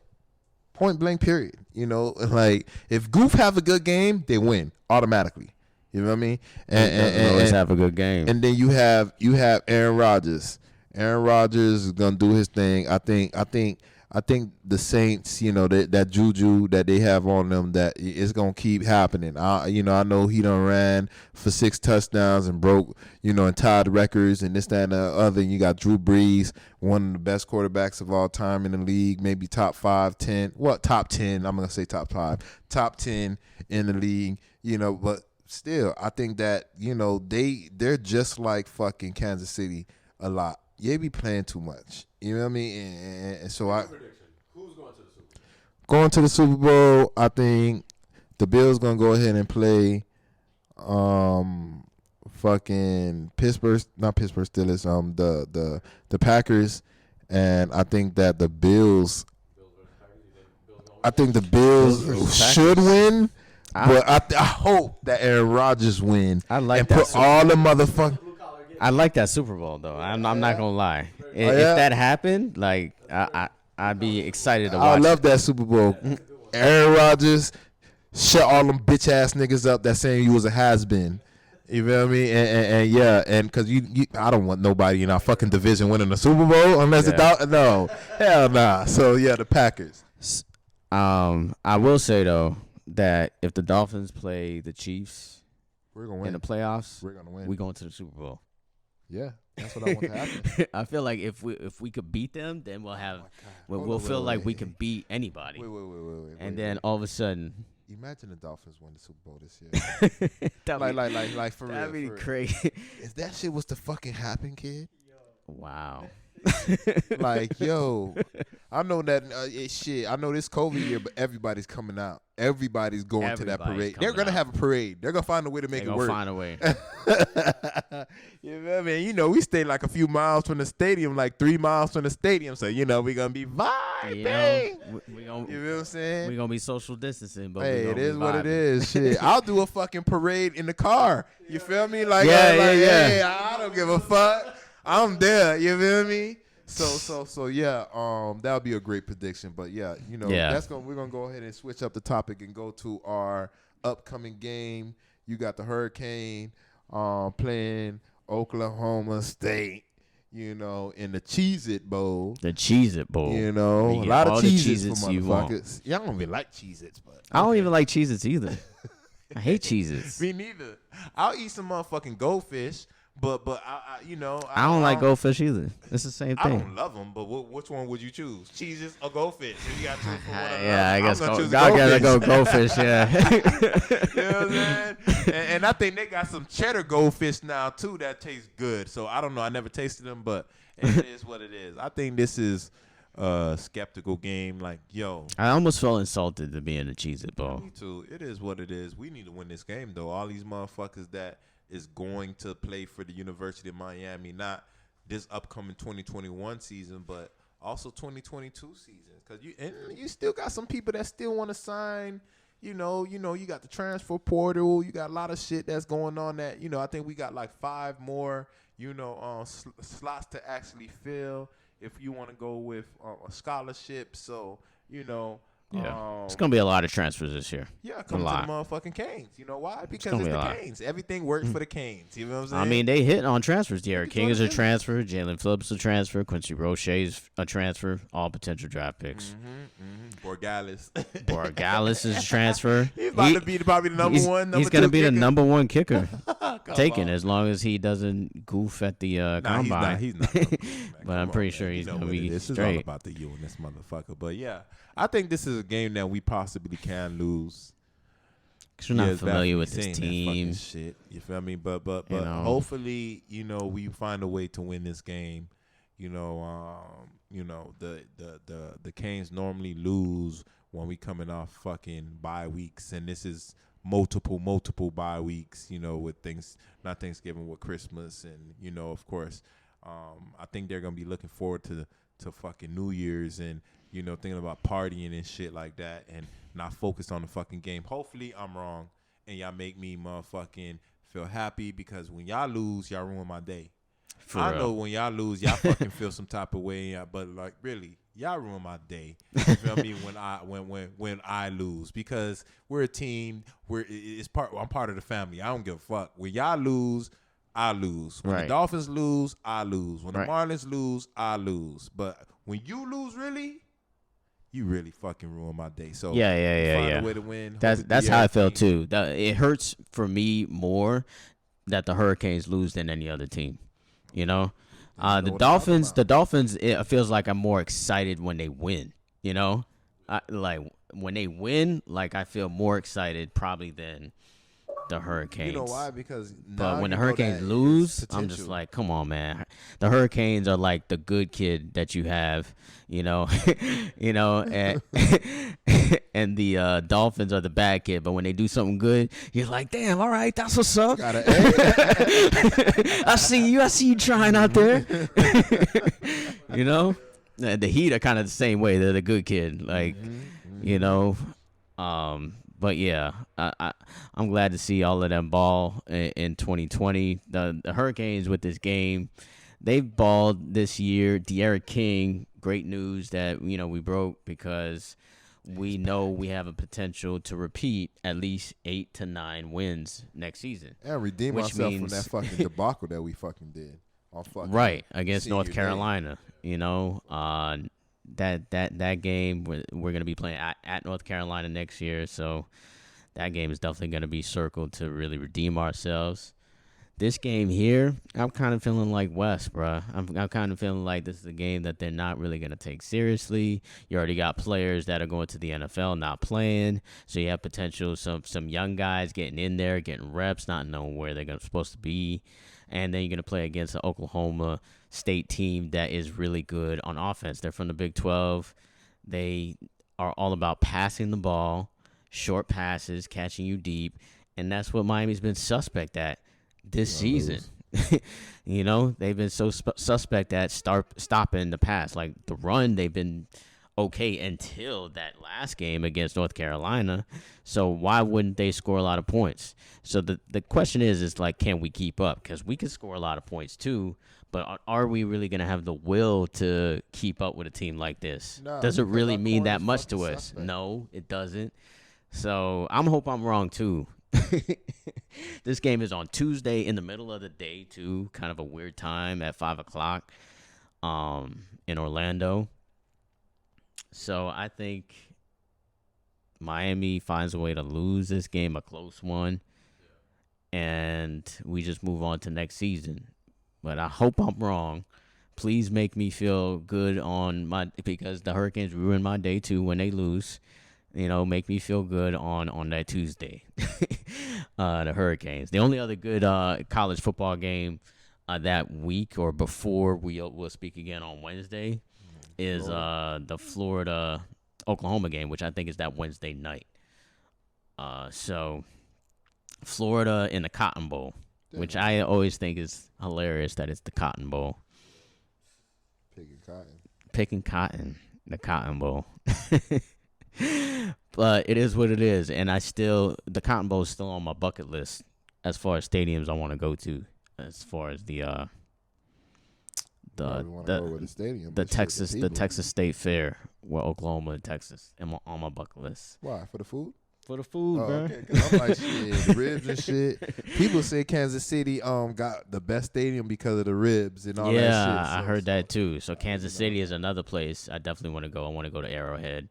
Point blank, period. Like if Goof have a good game, they win automatically. You know what I mean? And always have a good game. And then you have Aaron Rodgers. Aaron Rodgers is gonna do his thing. I think the Saints, that juju that they have on them, that it's gonna keep happening. I know he done ran for 6 touchdowns and broke, and tied records and this, that, and the other. You got Drew Brees, one of the best quarterbacks of all time in the league, maybe top 5, 10. Well, top 10. I'm gonna say top 5, top 10 in the league. But still, I think that they're just like fucking Kansas City a lot. They be playing too much. You know what I mean? And so Who's going to the Super Bowl? going to the Super Bowl, I think the Bills gonna go ahead and play fucking not Pittsburgh Steelers, the Packers, and I think that the Bills should win. But I hope that Aaron Rodgers win. I like and that put all the motherfuckers. I like that Super Bowl though. I'm not gonna lie. If yeah? that happened, like I'd be excited to watch. I love that Super Bowl. Aaron Rodgers shut all them bitch ass niggas up that saying you was a has been. You feel me? And yeah, and because I don't want nobody in our fucking division winning the Super Bowl unless no, hell nah. So yeah, the Packers. I will say though that if the Dolphins play the Chiefs We're gonna win in the playoffs, we're gonna win. we going to the Super Bowl. Yeah, that's what I want to happen. I feel like if we could beat them, then we'll have Wait, feel like we wait. can beat anybody. Wait. And then all of a sudden, Imagine the Dolphins win the Super Bowl this year. like for that'd real. be for real. crazy. If that shit was to fucking happen, kid. Wow. Like, yo, I know that shit. I know this COVID year, but everybody's coming out. Everybody's going to that Everybody's parade. They're coming gonna out. have a parade. They're gonna find a way to make They're it gonna work. find a way. You know what I mean? We stay like a few miles from the stadium, like 3 miles from the stadium. So we're gonna be vibing. We You know what I'm we saying? gonna be social distancing, but Hey, we it gonna is be what it vibing. is. Shit, I'll do a fucking parade in the car. You feel me? Like, Yeah, like, yeah. Hey, I don't give a fuck. I'm there. You feel me? So yeah. That would be a great prediction. But yeah, Yeah. we're gonna go ahead and switch up the topic and go to our upcoming game. You got the Hurricane playing Oklahoma State. In the Cheez-It Bowl. The Cheez-It Bowl. A You get lot of all the Cheez-Its for Cheez-Its you want. motherfuckers. Y'all don't even like Cheez-Its, but I don't even like Cheez-Its either. I hate Cheez-Its. me neither. I'll eat some motherfucking goldfish, but I I don't like goldfish either. It's the same I thing. don't love them, but which one would you choose? Cheez-Its or goldfish? If you got to choose from one or the Yeah, I other, guess I'm gonna choose gotta go goldfish. goldfish. Yeah. You know what I'm saying? And I think they got some cheddar goldfish now too that tastes good. So I don't know. I never tasted them, but it is what it is. I think this is a skeptical game. Like, yo, I almost felt insulted to be in the Cheez-It Bowl. me too. It is what it is. We need to win this game though. All these motherfuckers that is going to play for the University of Miami, not this upcoming 2021 season, but also 2022 season. Because you still got some people that still want to sign. You got the transfer portal. You got a lot of shit that's going on that, I think we got like 5 more, slots to actually fill if you want to go with a scholarship. So, Yeah. It's gonna be a lot of transfers this year. yeah, come to the motherfucking Canes. You know why? Because gonna it's be a the lot. Canes. Everything works for the Canes. You know what I'm saying? I mean, they hit on transfers. Derek King is a Jordan transfer. Jalen Phillips a transfer. Quincy Roche's a transfer. All potential draft picks. Borgalis. Borgalis is a transfer. He's about to be probably the number one. He's gonna be the kicker. number one kicker taken on. as long as he doesn't goof at the Nah, combine. he's not. Man, But come I'm on, pretty man. sure he's You know gonna what be it is. This is all straight. about the you and this motherfucker. But yeah, I think this is a game that we possibly can lose. Because we're not it's bad familiar for with me this saying that fucking team. shit. You feel me? But You know. hopefully, we find a way to win this game. The Canes normally lose when we coming off fucking bye weeks, and this is multiple bye weeks, with things, not Thanksgiving, with Christmas. And, of course, I think they're going to be looking forward to fucking New Year's and, thinking about partying and shit like that and not focused on the fucking game. Hopefully I'm wrong and y'all make me motherfucking feel happy, because when y'all lose, y'all ruin my day. I know when y'all lose, y'all fucking feel some type of way, but like really, y'all ruin my day. You feel me? When I lose, because we're a team. I'm part of the family. I don't give a fuck. When y'all lose, I lose. When the Dolphins lose, I lose. When the Marlins lose, I lose. But when you lose, really, you really fucking ruin my day. So yeah. A way to win. That's how I felt too. It hurts for me more that the Hurricanes lose than any other team. The Dolphins. It feels like I'm more excited when they win. Like when they win, like I feel more excited probably than the Hurricanes. You know why? Because but when the Hurricanes lose, I'm just like, come on, man. The Hurricanes are like the good kid that you have, and and the Dolphins are the bad kid. But when they do something good, you're like, damn, all right, that's what's up. I see you trying out there. The Heat are kind of the same way. They're the good kid, like, But yeah, I'm glad to see all of them ball in 2020. The Hurricanes with this game, they've balled this year. De'Aaron King, great news that we broke, because we know we have a potential to repeat at least 8 to 9 wins next season and redeem ourselves from that fucking debacle that we fucking did on fucking against North Carolina. That game we're going to be playing at North Carolina next year, so that game is definitely going to be circled to really redeem ourselves. This game here, I'm kind of feeling like West, bro. I'm kind of feeling like this is a game that they're not really going to take seriously. You already got players that are going to the NFL not playing, so you have potential some young guys getting in there, getting reps, not knowing where they're supposed to be. And then you're going to play against an Oklahoma State team that is really good on offense. They're from the Big 12. They are all about passing the ball, short passes, catching you deep. And that's what Miami's been suspect at this season. They've been so suspect at stopping the pass. Like the run, they've been okay until that last game against North Carolina. So why wouldn't they score a lot of points? So the question is like, can we keep up? Because we can score a lot of points too, but are we really going to have the will to keep up with a team like this? No, does it really mean that much to us? No, it doesn't. So I hope I'm wrong too. This game is on Tuesday in the middle of the day too, kind of a weird time at 5:00 in Orlando. So I think Miami finds a way to lose this game, a close one, and we just move on to next season. But I hope I'm wrong. Please make me feel good because the Hurricanes ruin my day too when they lose. Make me feel good on that Tuesday. The Hurricanes. The only other good college football game that week or before we'll speak again on Wednesday is the Florida-Oklahoma game, which I think is that Wednesday night. So Florida in the Cotton Bowl, which I always think is hilarious that it's the Cotton Bowl. Picking cotton, the Cotton Bowl. But it is what it is, and the Cotton Bowl is still on my bucket list as far as stadiums I want to go to, as far as the Texas State Fair, where Oklahoma and Texas on my bucket list. Why? For the food? For the food, bro. Okay, 'cause I'm like, shit, the ribs and shit. People say Kansas City got the best stadium because of the ribs and all that shit. Yeah, I heard that too. So Kansas City is another place I definitely want to go. I want to go to Arrowhead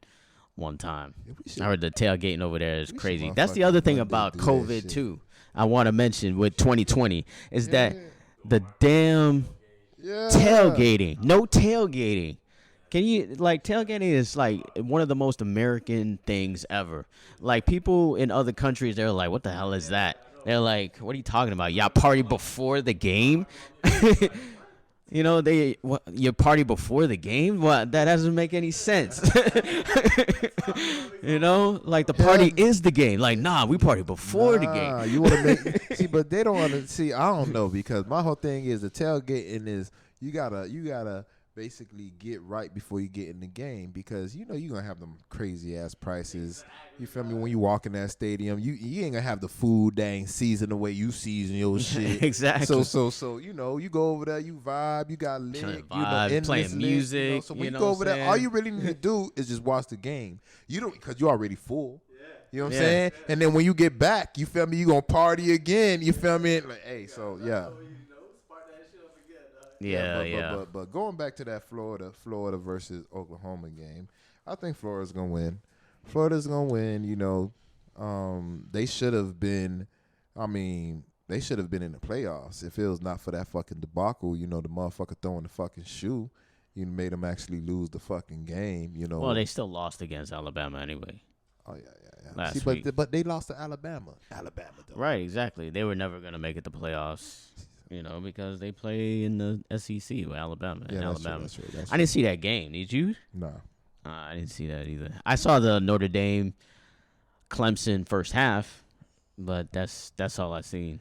one time. I heard the tailgating over there is crazy. That's the other thing about COVID too. I want to mention with 2020 is that the damn tailgating. No tailgating. Can you tailgating is like one of the most American things ever. Like people in other countries, they're like, "What the hell is that?" They're like, "What are you talking about? Y'all party before the game?" You know, you party before the game? What? That doesn't make any sense. You know, like the party is the game. Like, nah, we party before the game. You want to make see, but they don't want to see. I don't know, because my whole thing is the tailgating is you gotta basically get right before you get in the game, because you know you're gonna have them crazy ass prices. You feel me? When you walk in that stadium, you ain't gonna have the food that ain't seasoned the way you season your shit. Exactly. So you know, you go over there, you vibe, you got lit, playing music. You know, so when you go over there, all you really need to do is just watch the game. You don't, because you're already full. You know what I'm saying? And then when you get back, you feel me? You gonna party again. You feel me? Like, hey, so yeah. But going back to that Florida versus Oklahoma game, I think Florida's gonna win. Florida's gonna win. You know, they should have been. I mean, they should have been in the playoffs if it was not for that fucking debacle. You know, the motherfucker throwing the fucking shoe. You made them actually lose the fucking game. You know. Well, they still lost against Alabama anyway. Oh yeah. Last week. But they lost to Alabama. Alabama though. Right, exactly. They were never gonna make it to playoffs. You know, because they play in the SEC with Alabama. Yeah, Alabama. That's true. I didn't see that game. Did you? No. I didn't see that either. I saw the Notre Dame Clemson first half, but that's all I seen.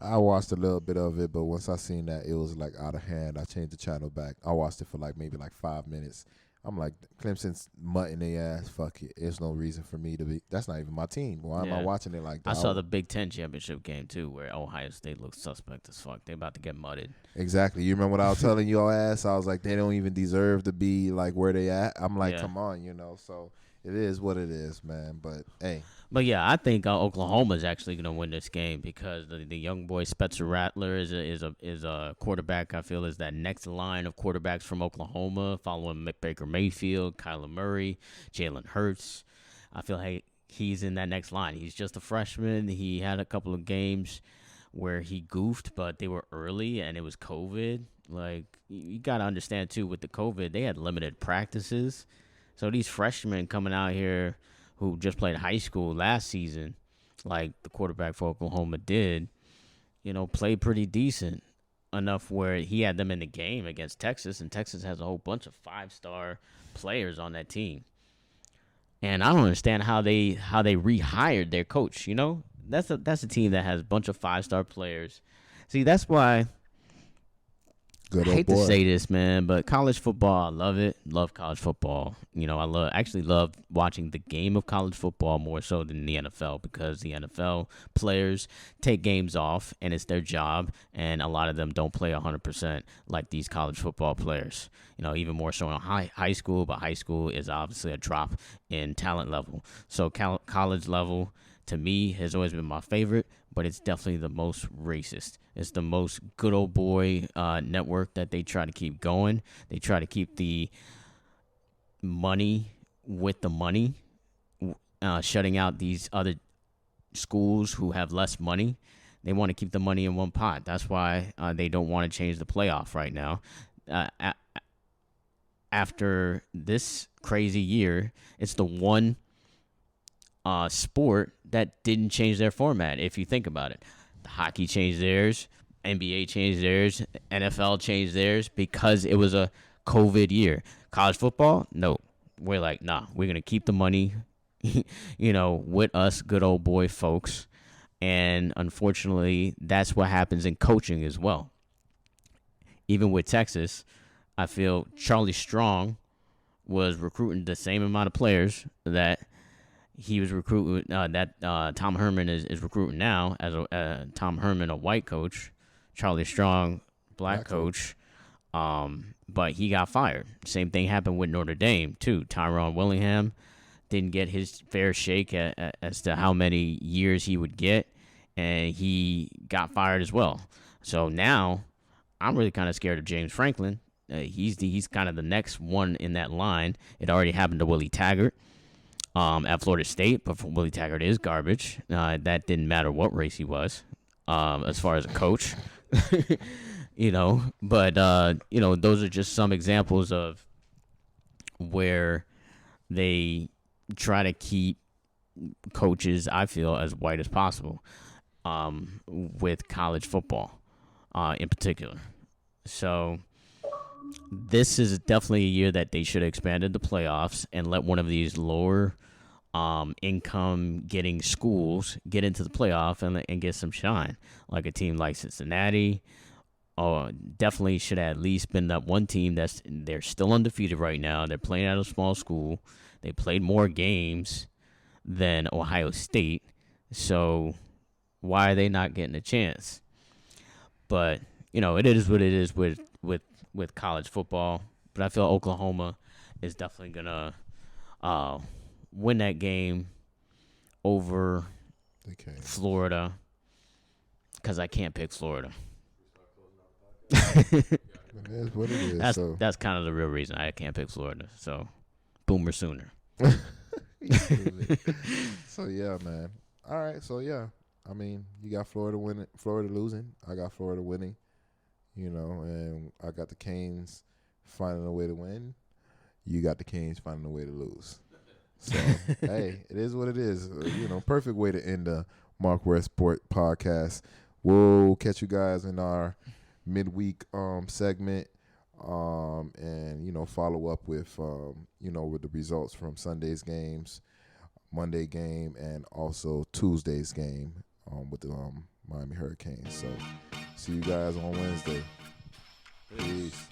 I watched a little bit of it, but once I seen that it was like out of hand, I changed the channel back. I watched it for maybe 5 minutes. I'm like, Clemson's mutting their ass. Fuck it. There's no reason for me to be. That's not even my team. Why am I watching it like that? I saw the Big Ten championship game too, where Ohio State looks suspect as fuck. They about to get mudded. Exactly. You remember what I was telling your ass? I was like, they don't even deserve to be like where they at. I'm like, come on, you know. So it is what it is, man. But hey. But yeah, I think Oklahoma is actually going to win this game because the young boy Spencer Rattler is a quarterback. I feel is that next line of quarterbacks from Oklahoma, following Baker Mayfield, Kyler Murray, Jalen Hurts. I feel like he's in that next line. He's just a freshman. He had a couple of games where he goofed, but they were early and it was COVID. Like, you got to understand too, with the COVID, they had limited practices. So these freshmen coming out here who just played high school last season, like the quarterback for Oklahoma did, you know, played pretty decent enough where he had them in the game against Texas, and Texas has a whole bunch of 5-star players on that team. And I don't understand how they rehired their coach, you know? That's a team that has a bunch of 5-star players. See, that's why I hate to say this, man, but college football, I love it. Love college football. You know, I actually love watching the game of college football more so than the NFL, because the NFL players take games off and it's their job, and a lot of them don't play 100% like these college football players. You know, even more so in high school, but high school is obviously a drop in talent level. So college level, to me, has always been my favorite, but it's definitely the most racist. It's the most good old boy network that they try to keep going. They try to keep the money with the money, shutting out these other schools who have less money. They want to keep the money in one pot. That's why they don't want to change the playoff right now. After this crazy year, it's the one sport that didn't change their format, if you think about it. The hockey changed theirs, NBA changed theirs, NFL changed theirs because it was a COVID year. College football, no. We're like, nah, we're going to keep the money, you know, with us good old boy folks. And unfortunately, that's what happens in coaching as well. Even with Texas, I feel Charlie Strong was recruiting the same amount of players that he was recruiting, Tom Herman is recruiting now, as Tom Herman, a white coach, Charlie Strong, black coach, but he got fired. Same thing happened with Notre Dame, too. Tyrone Willingham didn't get his fair shake as to how many years he would get, and he got fired as well. So now I'm really kind of scared of James Franklin. He's kind of the next one in that line. It already happened to Willie Taggart at Florida State, but Willie Taggart is garbage. That didn't matter what race he was, as far as a coach. You know, but you know, those are just some examples of where they try to keep coaches, I feel, as white as possible, with college football in particular. So this is definitely a year that they should have expanded the playoffs and let one of these lower income getting schools get into the playoff and get some shine. Like a team like Cincinnati. Definitely should have at least been that one team they're still undefeated right now. They're playing at a small school. They played more games than Ohio State. So why are they not getting a chance? But, it is what it is with college football. But I feel Oklahoma is definitely going to win that game over Florida because I can't pick Florida. It is what it is. That's kind of the real reason I can't pick Florida. So, Boomer Sooner. So, yeah, man. All right. So, yeah. I mean, you got Florida winning, Florida losing. I got Florida winning, and I got the Canes finding a way to win. You got the Canes finding a way to lose. So, hey, it is what it is. Perfect way to end the MarcWes Sport Podcast. We'll catch you guys in our midweek segment and follow up with with the results from Sunday's games, Monday game, and also Tuesday's game with the Miami Hurricanes. So see you guys on Wednesday. Peace.